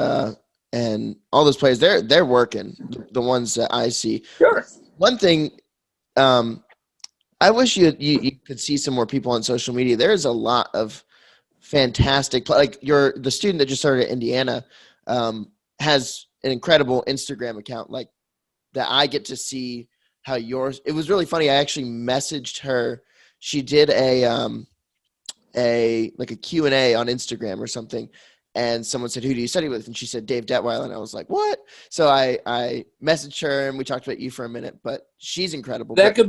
all those players, they're working, the ones that I see. Sure. One thing, I wish you could see some more people on social media. There's a lot of fantastic, like the student that just started at Indiana, has an incredible Instagram account, like that I get to see how yours. It was really funny. I actually messaged her. She did a Q&A on Instagram or something. And someone said, who do you study with? And she said, Dave Detwiler. And I was like, what? So I messaged her and we talked about you for a minute, but she's incredible. That could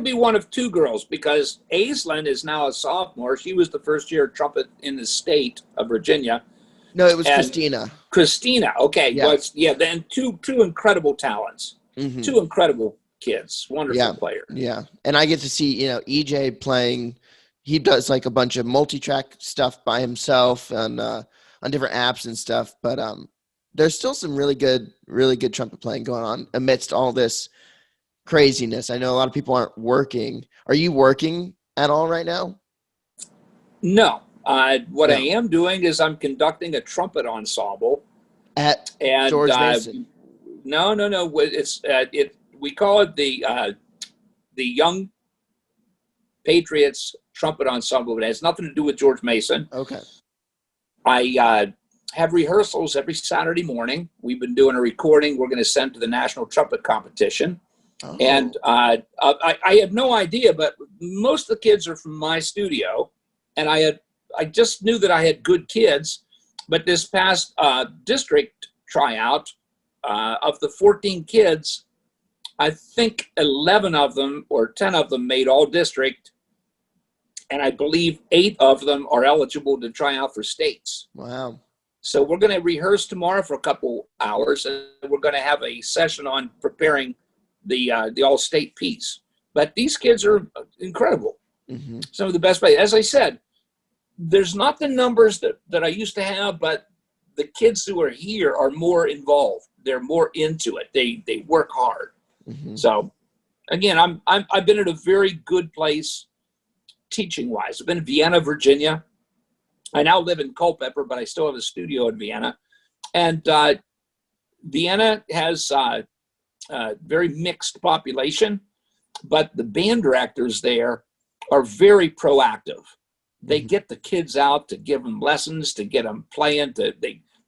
be one of two girls, because Aislinn is now a sophomore. She was the first year trumpet in the state of Virginia. No, it was Christina. Christina. Okay. Yeah. Well, then two incredible talents, mm-hmm. Two incredible kids, wonderful players. Yeah. And I get to see, EJ playing. He does like a bunch of multi-track stuff by himself on different apps and stuff, but there's still some really good trumpet playing going on amidst all this craziness. I know a lot of people aren't working. Are you working at all right now? No. What I am doing is I'm conducting a trumpet ensemble at George Mason. No. It's we call it the Young Patriots Trumpet Ensemble. It has nothing to do with George Mason. Okay. I have rehearsals every Saturday morning. We've been doing a recording we're going to send to the National Trumpet Competition. Oh. And I had no idea, but most of the kids are from my studio. And I just knew that I had good kids. But this past district tryout, of the 14 kids, I think 11 of them or 10 of them made all district. And I believe 8 of them are eligible to try out for states. Wow. So we're going to rehearse tomorrow for a couple hours, and we're going to have a session on preparing the all-state piece. But these kids are incredible. Mm-hmm. Some of the best players. As I said, there's not the numbers that I used to have, but the kids who are here are more involved. They're more into it. They work hard. Mm-hmm. So again, I've been at a very good place teaching wise. I've been in Vienna, Virginia. I now live in Culpeper, but I still have a studio in Vienna. And Vienna has a very mixed population, but the band directors there are very proactive. They get the kids out to give them lessons, to get them playing.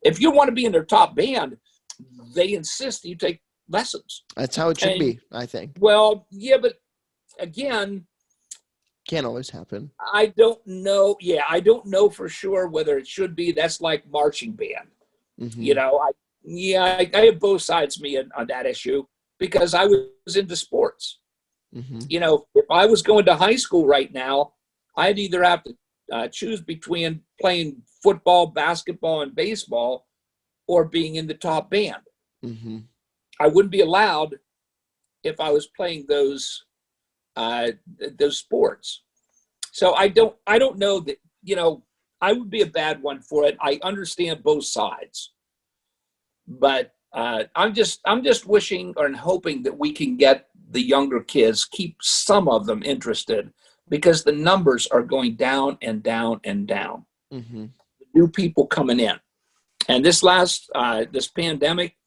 If you want to be in their top band, they insist you take lessons. That's how it should be, I think. Well, yeah, but again, can't always happen. I don't know. Yeah, I don't know for sure whether it should be. That's like marching band. Mm-hmm. You know, I have both sides of me on that issue because I was into sports. Mm-hmm. You know, if I was going to high school right now, I'd either have to choose between playing football, basketball, and baseball or being in the top band. Mm-hmm. I wouldn't be allowed if I was playing those sports. So I don't know that, you know, I would be a bad one for it. I understand both sides, but I'm just wishing and hoping that we can get the younger kids, keep some of them interested, because the numbers are going down and down and down. Mm-hmm. New people coming in, and this pandemic,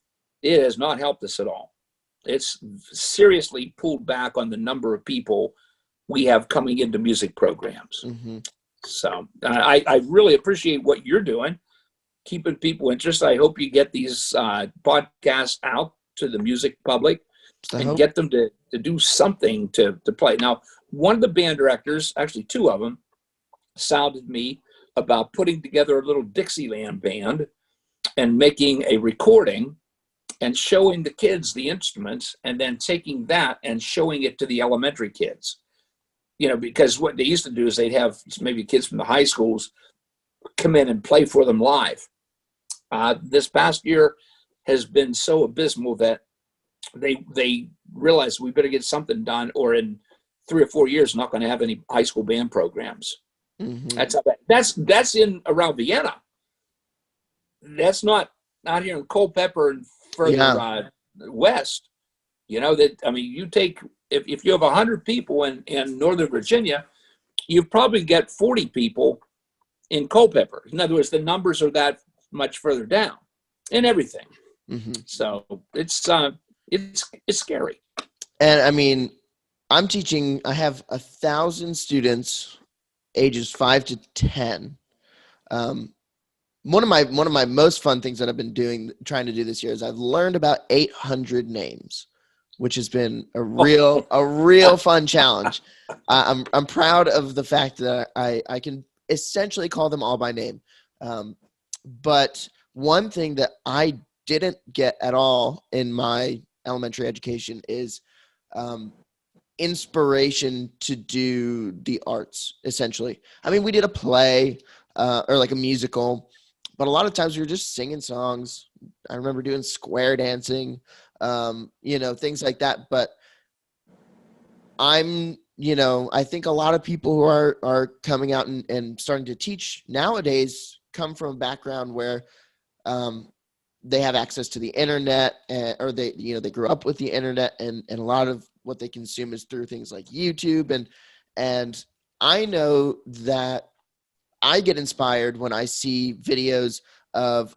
it has not helped us at all. It's seriously pulled back on the number of people we have coming into music programs. Mm-hmm. So I really appreciate what you're doing, keeping people interested. I hope you get these podcasts out to the music public and get them to do something to play. Now, one of the band directors, actually two of them, sounded me about putting together a little Dixieland band and making a recording and showing the kids the instruments and then taking that and showing it to the elementary kids. You know, because what they used to do is they'd have maybe kids from the high schools come in and play for them live. This past year has been so abysmal that they realized we better get something done, or in 3 or 4 years, not going to have any high school band programs. Mm-hmm. That's in around Vienna. That's not here in Culpeper and further west. You know, that, I mean, you take, if you have 100 people in Northern Virginia, you probably get 40 people in Culpeper. In other words, the numbers are that much further down and everything. Mm-hmm. So it's scary. And I mean, I'm teaching, I have 1,000 students ages 5 to 10. One of my most fun things that I've been trying to do this year is I've learned about 800 names, which has been a real fun challenge. I'm proud of the fact that I can essentially call them all by name. But one thing that I didn't get at all in my elementary education is inspiration to do the arts, essentially. I mean, we did a play or like a musical, but a lot of times we were just singing songs. I remember doing square dancing, things like that. But I think a lot of people who are coming out and starting to teach nowadays come from a background where they have access to the internet, or they grew up with the internet, and a lot of what they consume is through things like YouTube. And I know that I get inspired when I see videos of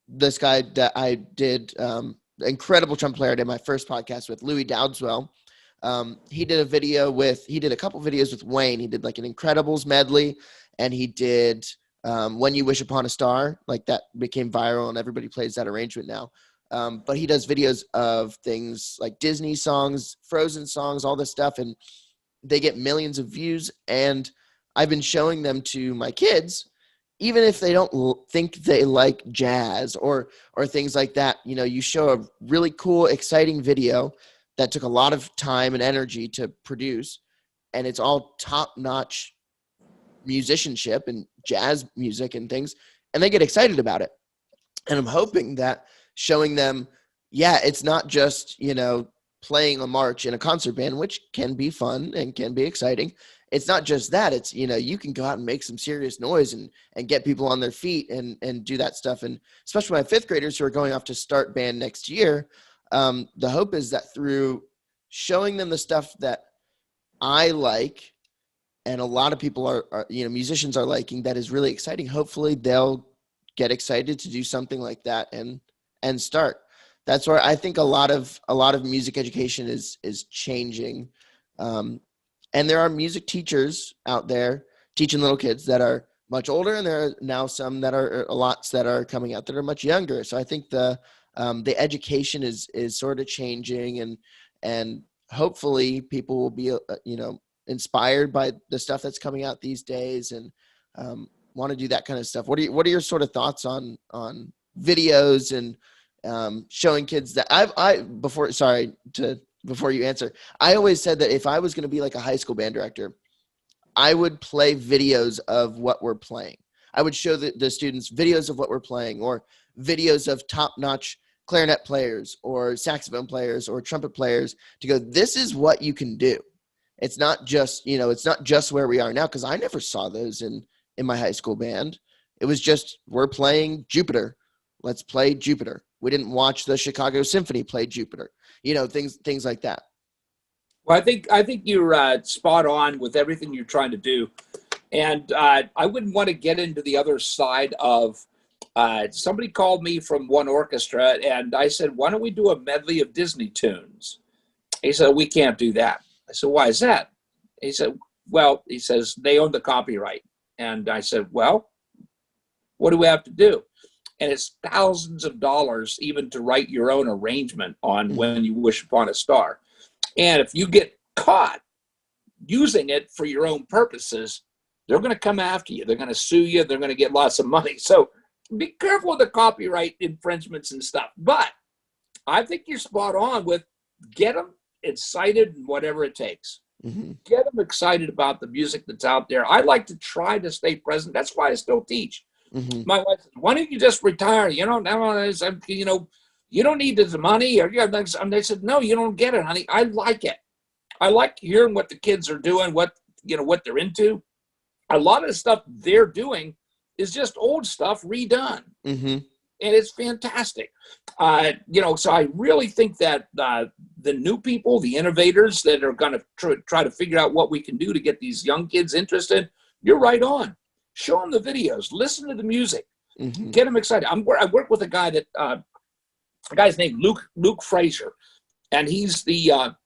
this guy that I did, incredible trumpet player. I did my first podcast with Louis Dowdswell. He did a couple videos with Wayne. He did like an Incredibles medley, and he did When You Wish Upon a Star, like that became viral and everybody plays that arrangement now. But he does videos of things like Disney songs, Frozen songs, all this stuff, and they get millions of views. And I've been showing them to my kids, even if they don't think they like jazz or things like that. You know, you show a really cool, exciting video that took a lot of time and energy to produce, and it's all top-notch musicianship and jazz music and things, and they get excited about it. And I'm hoping that showing them, yeah, it's not just, playing a march in a concert band, which can be fun and can be exciting. It's not just that. It's, you can go out and make some serious noise and get people on their feet and do that stuff. And especially my fifth graders who are going off to start band next year, the hope is that through showing them the stuff that I like and a lot of people are musicians are liking, that is really exciting, hopefully they'll get excited to do something like that and start. That's where I think a lot of music education is changing. And there are music teachers out there teaching little kids that are much older, and there are now some that are lots that are coming out that are much younger. So I think the education is sort of changing, and hopefully people will be inspired by the stuff that's coming out these days and want to do that kind of stuff. What are your sort of thoughts on videos and showing kids that before you answer, I always said that if I was going to be like a high school band director, I would play videos of what we're playing. I would show the students videos of what we're playing, or videos of top-notch clarinet players or saxophone players or trumpet players, to go, this is what you can do. It's not just, it's not just where we are now, because I never saw those in my high school band. It was just, we're playing Jupiter. Let's play Jupiter. We didn't watch the Chicago Symphony play Jupiter. Things like that. Well, I think you're spot on with everything you're trying to do. And I wouldn't want to get into the other side of somebody called me from one orchestra, and I said, why don't we do a medley of Disney tunes? He said, we can't do that. I said, why is that? He said, well, he says, they own the copyright. And I said, well, what do we have to do? And it's thousands of dollars even to write your own arrangement on When You Wish Upon a Star. And if you get caught using it for your own purposes, they're going to come after you. They're going to sue you. They're going to get lots of money. So be careful with the copyright infringements and stuff. But I think you're spot on with get them excited and whatever it takes. Mm-hmm. Get them excited about the music that's out there. I like to try to stay present. That's why I still teach. Mm-hmm. My wife said, why don't you just retire? You don't need the money. And they said, no, you don't get it, honey. I like it. I like hearing what the kids are doing, what they're into. A lot of the stuff they're doing is just old stuff redone. Mm-hmm. And it's fantastic. So I really think that the new people, the innovators that are going to try to figure out what we can do to get these young kids interested, you're right on. Show them the videos, listen to the music, get them excited. I work with a guy the guy's named Luke Frazier, and he's the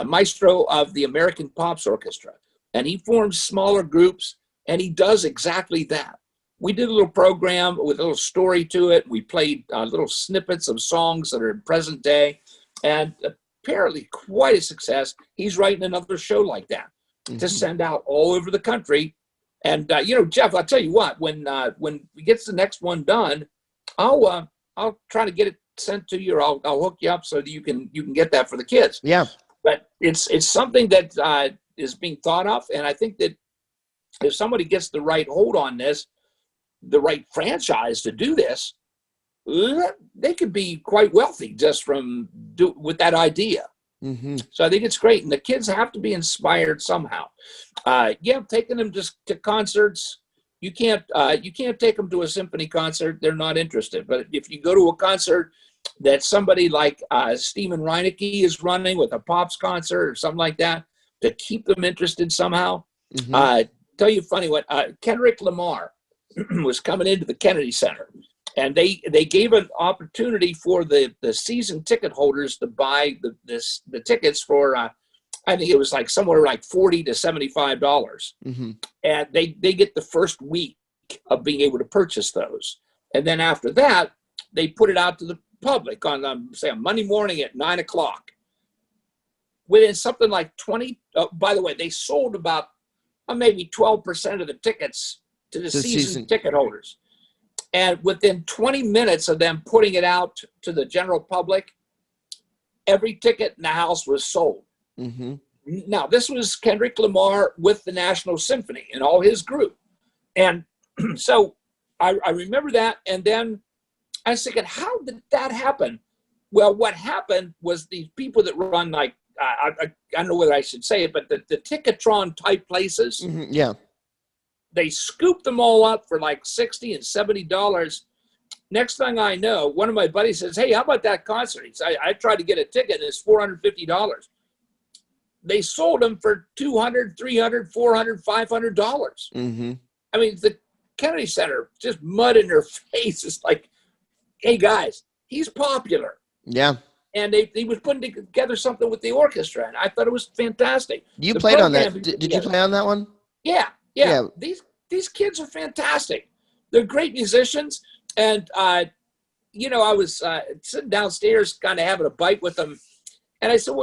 maestro of the American Pops Orchestra. And he forms smaller groups, and he does exactly that. We did a little program with a little story to it. We played little snippets of songs that are in present day, and apparently quite a success. He's writing another show like that to send out all over the country. And Jeff, I'll tell you what, when we get the next one done, I'll try to get it sent to you, or I'll hook you up so that you can get that for the kids. Yeah. But it's something that is being thought of, and I think that if somebody gets the right hold on this, the right franchise to do this, they could be quite wealthy just with that idea. Mm-hmm. So I think it's great, and the kids have to be inspired somehow. Taking them just to concerts, you can't take them to a symphony concert; they're not interested. But if you go to a concert that somebody like Stephen Reinecke is running with a Pops concert or something like that, to keep them interested somehow. Mm-hmm. Tell you funny what Kendrick Lamar was coming into the Kennedy Center, and they gave an opportunity for the season ticket holders to buy the tickets for I think it was like somewhere like $40 to $75, mm-hmm. and they get the first week of being able to purchase those, and then after that they put it out to the public on say a Monday morning at 9:00. Within something like 20. By the way, they sold about maybe 12% of the tickets to the season ticket holders. And within 20 minutes of them putting it out to the general public, every ticket in the house was sold. Mm-hmm. Now, this was Kendrick Lamar with the National Symphony and all his group. And so I remember that. And then I was thinking, how did that happen? Well, what happened was these people that run like, I don't know whether I should say it, but the Ticketron type places, Yeah. they scooped them all up for like $60 and $70. Next thing I know, one of my buddies says, hey, how about that concert? He said, I tried to get a ticket, and it's $450. They sold them for $200, $300, $400, $500. Mm-hmm. I mean, the Kennedy Center, just mud in their face. It's like, hey, guys, he's popular. Yeah. And he was putting together something with the orchestra, and I thought it was fantastic. You The played on that. program Did you play on that one? Yeah. Yeah. These kids are fantastic. They're great musicians. And, you know, I was sitting downstairs kind of having a bite with them. And I said,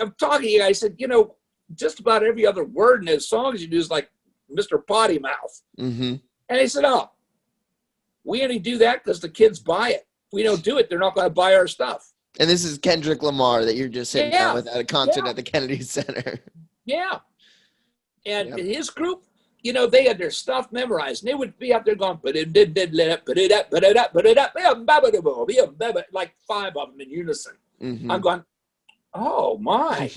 I'm talking to you. I said, you know, just about every other word in those songs you do is like Mr. Potty Mouth. Mm-hmm. And they said, oh, we only do that because the kids buy it. If we don't do it, they're not going to buy our stuff. And this is Kendrick Lamar that you're just sitting down with at a concert at the Kennedy Center. Yeah. And his group, you know, they had their stuff memorized. And they would be up there going, like 5 of them in unison. Mm-hmm. I'm going, oh, my.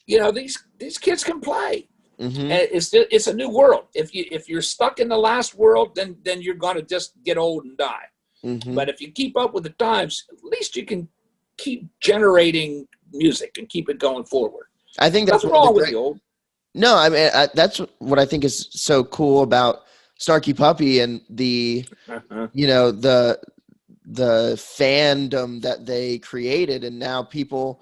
You know, these kids can play. Mm-hmm. And it's a new world. If you're stuck in the last world, then you're going to just get old and die. Mm-hmm. But if you keep up with the times, at least you can keep generating music and keep it going forward. I think that's nothing wrong with the old. No, I mean that's what I think is so cool about Snarky Puppy and the you know the fandom that they created, and now people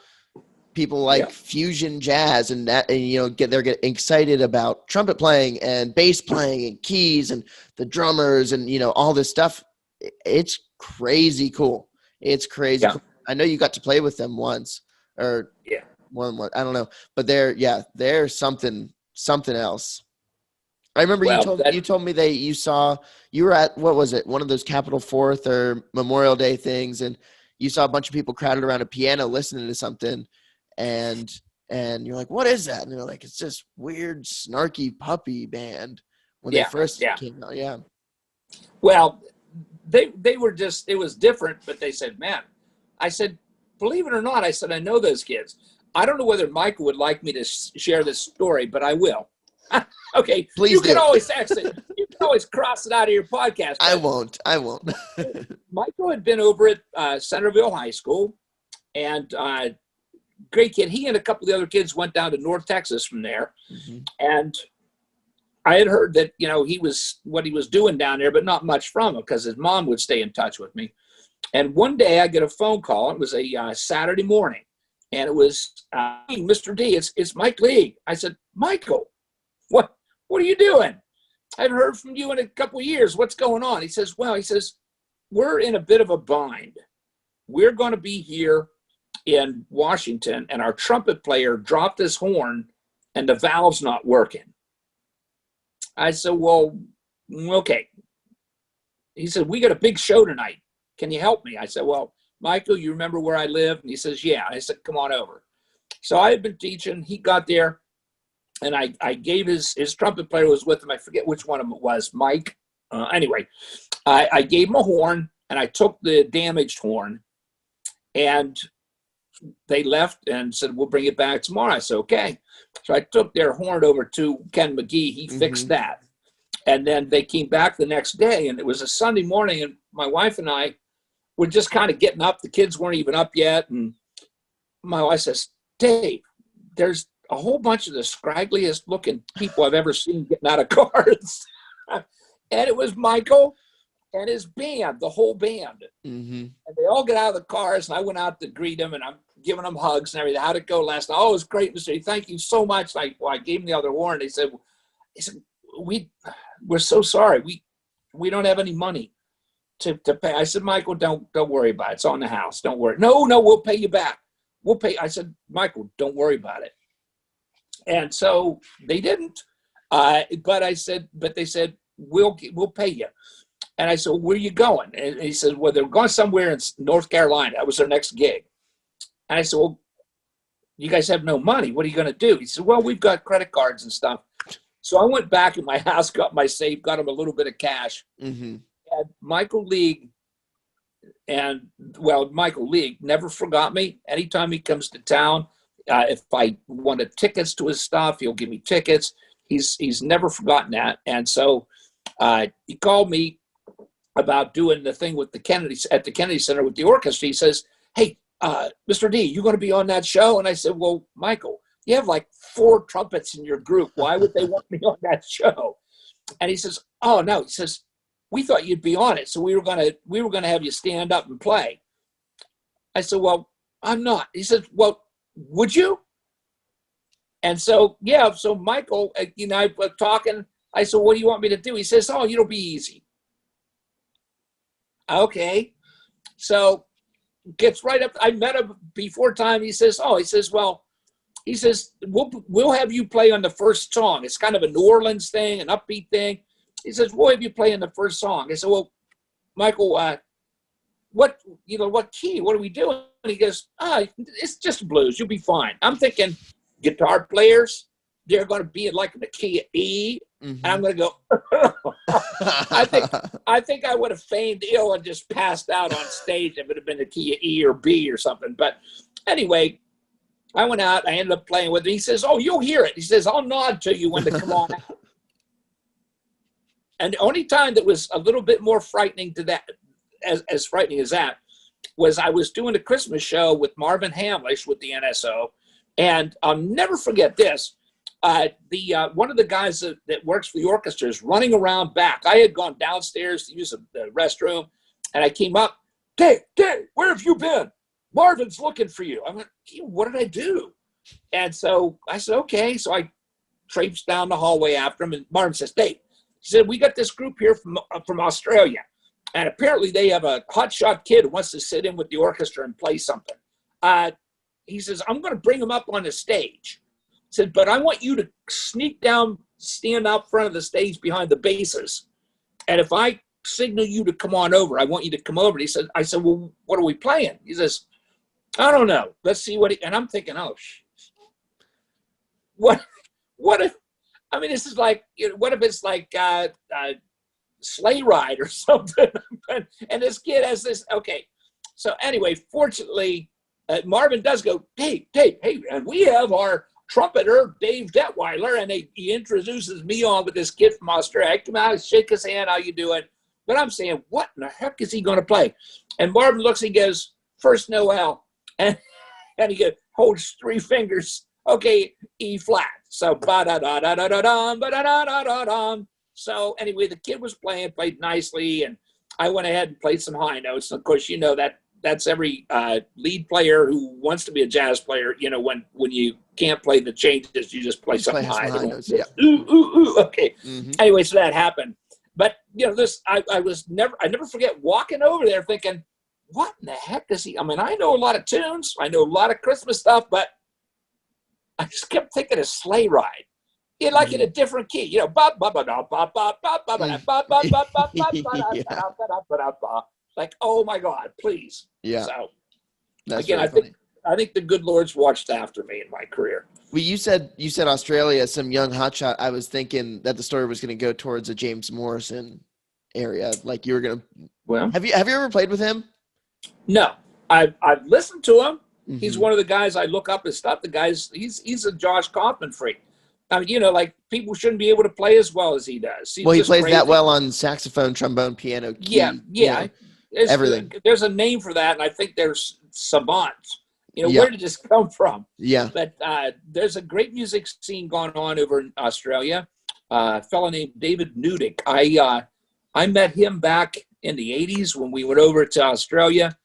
like fusion jazz and that, and you know they're getting excited about trumpet playing and bass playing and keys and the drummers and you know all this stuff. It's crazy cool. It's crazy cool. I know you got to play with them once or one I don't know, but they're something else. I remember you told me you were at, what was it, one of those Capitol 4th or Memorial Day things, and you saw a bunch of people crowded around a piano listening to something, and you're like, what is that? And they're like, it's this weird Snarky Puppy band when they first came out. Yeah. Well, they were just, it was different, but they said, man, I said, believe it or not, I said, I know those kids. I don't know whether Michael would like me to share this story, but I will. Okay. Please you do. Can always exit. You can always cross it out of your podcast. I won't. Michael had been over at Centerville High School, and great kid. He and a couple of the other kids went down to North Texas from there. Mm-hmm. And I had heard that, you know, what he was doing down there, but not much from him because his mom would stay in touch with me. And one day I get a phone call. It was a Saturday morning, and it was, Mr. D, it's Mike Lee. I said, Michael, what are you doing? I haven't heard from you in a couple of years. What's going on? He says, we're in a bit of a bind. We're going to be here in Washington, and our trumpet player dropped his horn, and the valve's not working. I said, well, okay. He said, we got a big show tonight. Can you help me? I said, well, Michael, you remember where I live? And he says, yeah. I said, come on over. So I had been teaching. He got there, and I gave his trumpet player who was with him. I forget which one of them it was, Mike. Anyway, I gave him a horn, and I took the damaged horn, and they left and said, we'll bring it back tomorrow. I said, okay. So I took their horn over to Ken McGee. He fixed that. And then they came back the next day, and it was a Sunday morning, and my wife and I were just kind of getting up. The kids weren't even up yet. And my wife says, Dave, there's a whole bunch of the scraggliest looking people I've ever seen getting out of cars. And it was Michael and his band, the whole band. Mm-hmm. And they all get out of the cars, and I went out to greet them, and I'm giving them hugs and everything. How'd it go last night? Oh, it was great, Mr. D. Thank you so much. I gave them the other horn. They said, we're so sorry. We don't have any money to pay. I said, Michael, don't worry about it. It's on the house. Don't worry. No, we'll pay you back. We'll pay. I said, Michael, don't worry about it. And so they didn't. But they said, we'll pay you. And I said, where are you going? And he said, well, they're going somewhere in North Carolina. That was their next gig. And I said, well, you guys have no money. What are you going to do? He said, well, we've got credit cards and stuff. So I went back in my house, got my safe, got him a little bit of cash. Mm-hmm. And Michael League Michael League never forgot me. Anytime he comes to town, if I wanted tickets to his stuff, he'll give me tickets. He's never forgotten that. And so he called me about doing the thing with the Kennedy Center with the orchestra. He says, "Hey, Mr. D, you going to be on that show?" And I said, "Well, Michael, you have like 4 trumpets in your group. Why would they want me on that show?" And he says, "Oh no," he says, "we thought you'd be on it, so we were gonna have you stand up and play." I said, "Well, I'm not." He says, "Well, would you?" And so Michael, I was talking. I said, "What do you want me to do?" He says, "Oh, it'll be easy." Okay, so gets right up. I met him before time. He says, "Well," he says, we'll have you play on the first song. It's kind of a New Orleans thing, an upbeat thing. He says, "We'll have you play in the first song." I said, "Well, Michael, what key? What are we doing?" And he goes, "It's just blues. You'll be fine." I'm thinking, guitar players, they're going to be like in the key of E. Mm-hmm. And I'm going to go, I think I would have feigned ill and just passed out on stage if it had been the key of E or B or something. But anyway, I went out. I ended up playing with him. He says, "Oh, you'll hear it." He says, "I'll nod to you when to come on out." And the only time that was a little bit more frightening to that, as frightening as that, was I was doing a Christmas show with Marvin Hamlish with the NSO. And I'll never forget this. One of the guys that works for the orchestra is running around back. I had gone downstairs to use the restroom, and I came up. Dave, where have you been? Marvin's looking for you." I went, "What did I do?" And so I said, "Okay." So I traipsed down the hallway after him, and Marvin says, "Dave," he said, "we got this group here from Australia, and apparently they have a hotshot kid who wants to sit in with the orchestra and play something." He says, "I'm going to bring him up on the stage." He said, "But I want you to sneak down, stand out front of the stage behind the basses. And if I signal you to come on over, I want you to come over." I said, "Well, what are we playing?" He says, "I don't know. Let's see what." And I'm thinking, oh, what if, I mean, this is like, what if it's like Sleigh Ride or something? And this kid has this, okay. So anyway, fortunately, Marvin does go, "Hey, and we have our trumpeter, Dave Detwiler," and he introduces me on with this kid from Australia. I come out, shake his hand, "How you doing?" But I'm saying, what in the heck is he going to play? And Marvin looks, he goes, "First Noel." And he holds 3 fingers. Okay, E flat. So ba-da-da-da-da-da-dum, ba-da-da-da-da-dum. So anyway, the kid was played nicely, and I went ahead and played some high notes. And of course, that's every lead player who wants to be a jazz player. When you can't play the changes, you just play something high. Notes, yeah. Ooh, okay. Mm-hmm. Anyway, so that happened. But I never forget walking over there thinking, what in the heck is he? I mean, I know a lot of tunes, I know a lot of Christmas stuff, but I just kept thinking of Sleigh Ride. Like in a different key, like, oh my God, please. Yeah. So that's again, I think the good Lord's watched after me in my career. Well, you said Australia, some young hotshot. I was thinking that the story was going to go towards a James Morrison area. Like you were going to. Well, have you ever played with him? No, I've listened to him. Mm-hmm. He's one of the guys I look up his stuff. The guy's he's a Josh Kaufman freak. I mean, like people shouldn't be able to play as well as he does. He plays crazy. That well on saxophone, trombone, piano, key. Yeah. Everything. There's a name for that, and I think there's savants. Yeah. Where did this come from? Yeah. But there's a great music scene going on over in Australia. A fellow named David Nudick. I met him back in the 80s when we went over to Australia,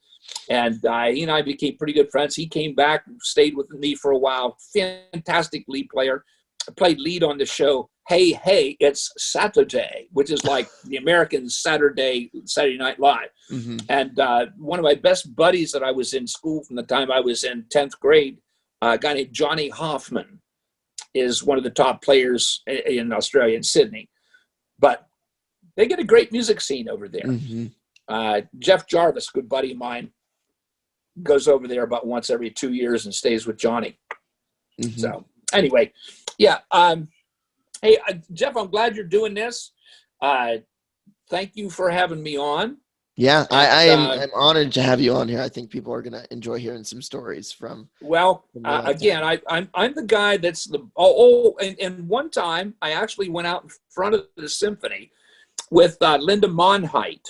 and he and I became pretty good friends. He came back, stayed with me for a while. Fantastic lead player. I played lead on the show Hey, It's Saturday, which is like the American Saturday Night Live. Mm-hmm. And one of my best buddies that I was in school from the time I was in 10th grade, a guy named Johnny Hoffman, is one of the top players in Australia, in Sydney. But they get a great music scene over there. Mm-hmm. Jeff Jarvis, good buddy of mine, goes over there about once every 2 years and stays with Johnny. Mm-hmm. So anyway, yeah. Hey, Jeff, I'm glad you're doing this. Thank you for having me on. Yeah, And, I'm honored to have you on here. I think people are going to enjoy hearing some stories from. Well, your again, lifetime. I'm the guy that's and one time I actually went out in front of the symphony with Linda Monheit.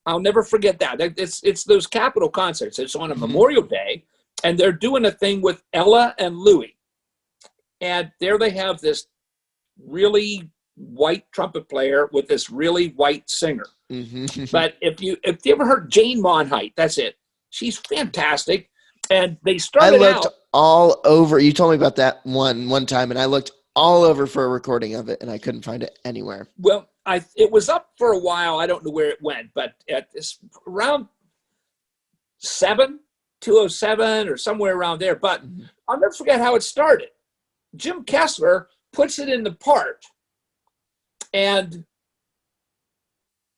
I'll never forget that. It's those Capitol concerts. It's on a Memorial Day, and they're doing a thing with Ella and Louie. And there they have this really white trumpet player with this really white singer. But if you ever heard Jane Monheit, that's it. She's fantastic. And they started I looked out all over. You told me about that one time, and I looked all over for a recording of it, and I couldn't find it anywhere. Well, it was up for a while. I don't know where it went, but at this around 207 or somewhere around there. But I'll never forget how it started. Jim Kessler puts it in the part, and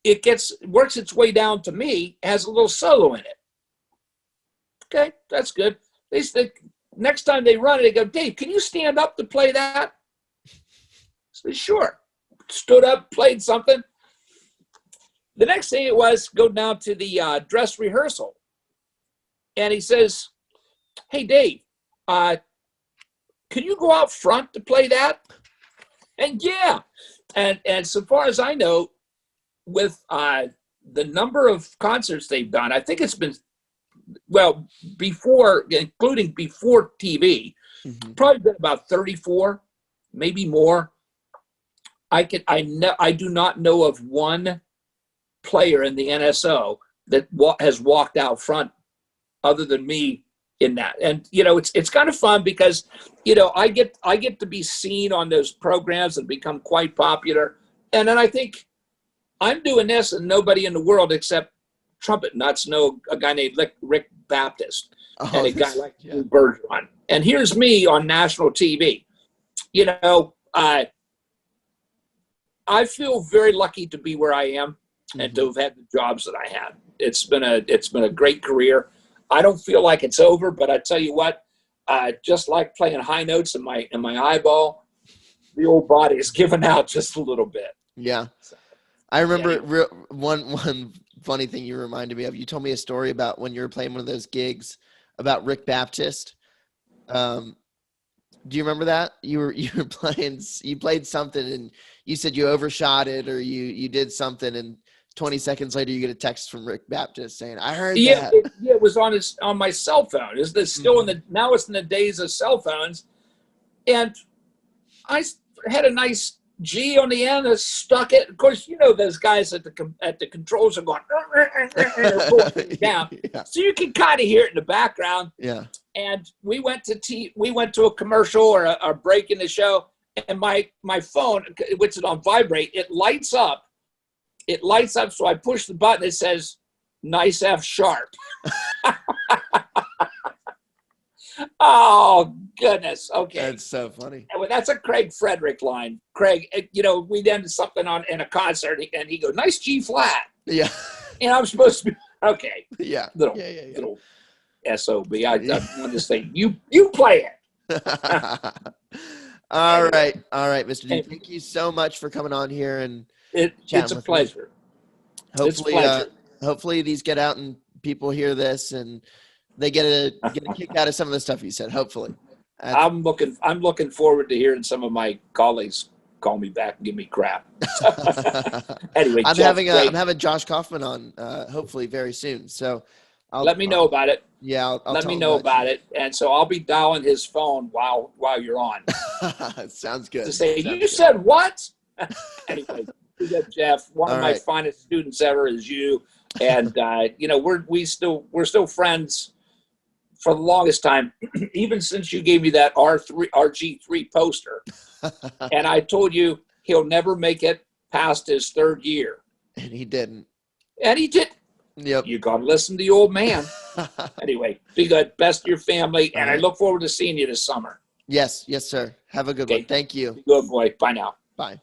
it works its way down to me, has a little solo in it. Okay, that's good. Next time they run it, they go, Dave, can you stand up to play that? I said, sure. Stood up, played something. The next thing it was, go down to the dress rehearsal. And he says, hey, Dave, can you go out front to play that? And yeah. And so far as I know, with the number of concerts they've done, I think it's been, well, including before TV, probably been about 34, maybe more. I do not know of one player in the NSO that has walked out front other than me in that. And, it's kind of fun because, I get to be seen on those programs and become quite popular. And then I think I'm doing this and nobody in the world except trumpet nuts know a guy named Rick Baptist and a guy like Bergeron. And here's me on national TV. I feel very lucky to be where I am and to have had the jobs that I had. It's been a great career. I don't feel like it's over, but I tell you what, just like playing high notes in my eyeball, the old body is giving out just a little bit. Yeah. I remember one funny thing you reminded me of. You told me a story about when you were playing one of those gigs about Rick Baptist. Do you remember that? You were playing, you played something and you said you overshot it or you did something, and 20 seconds later you get a text from Rick Baptist saying, I heard that. It was on my cell phone. Is this still now it's in the days of cell phones. And I had a nice G on the end. I stuck it. Of course, those guys at the controls are going down, so you can kind of hear it in the background. Yeah. And we went to a commercial or a break in the show, and my phone, which is on vibrate, it lights up. So I push the button. It says, "Nice F sharp." Oh, goodness. Okay. That's so funny. Well, that's a Craig Frederick line. Craig, we did something in a concert, and he goes, "Nice G flat." Yeah. And I'm supposed to be, okay. Yeah. Little SOB. I want to say, you play it. All right, Mr. D. Thank you so much for coming on here and it's a pleasure. Hopefully these get out and people hear this and they get a kick out of some of the stuff you said. Hopefully, I'm looking forward to hearing some of my colleagues call me back and give me crap. Anyway, I'm having Josh Kaufman on hopefully very soon. So let me know about it. Yeah, I'll let me know about it. And so I'll be dialing his phone while you're on. Sounds good. To say, you said what? Anyway, Jeff, one of my finest students ever is you. And, we're still friends for the longest time, even since you gave me that RG3 poster. And I told you he'll never make it past his third year. And he didn't. And he did. Yep. You got to listen to the old man. Anyway, be good. Best to your family. And I look forward to seeing you this summer. Yes, sir. Have a good one. Thank you. Good boy. Bye now. Bye.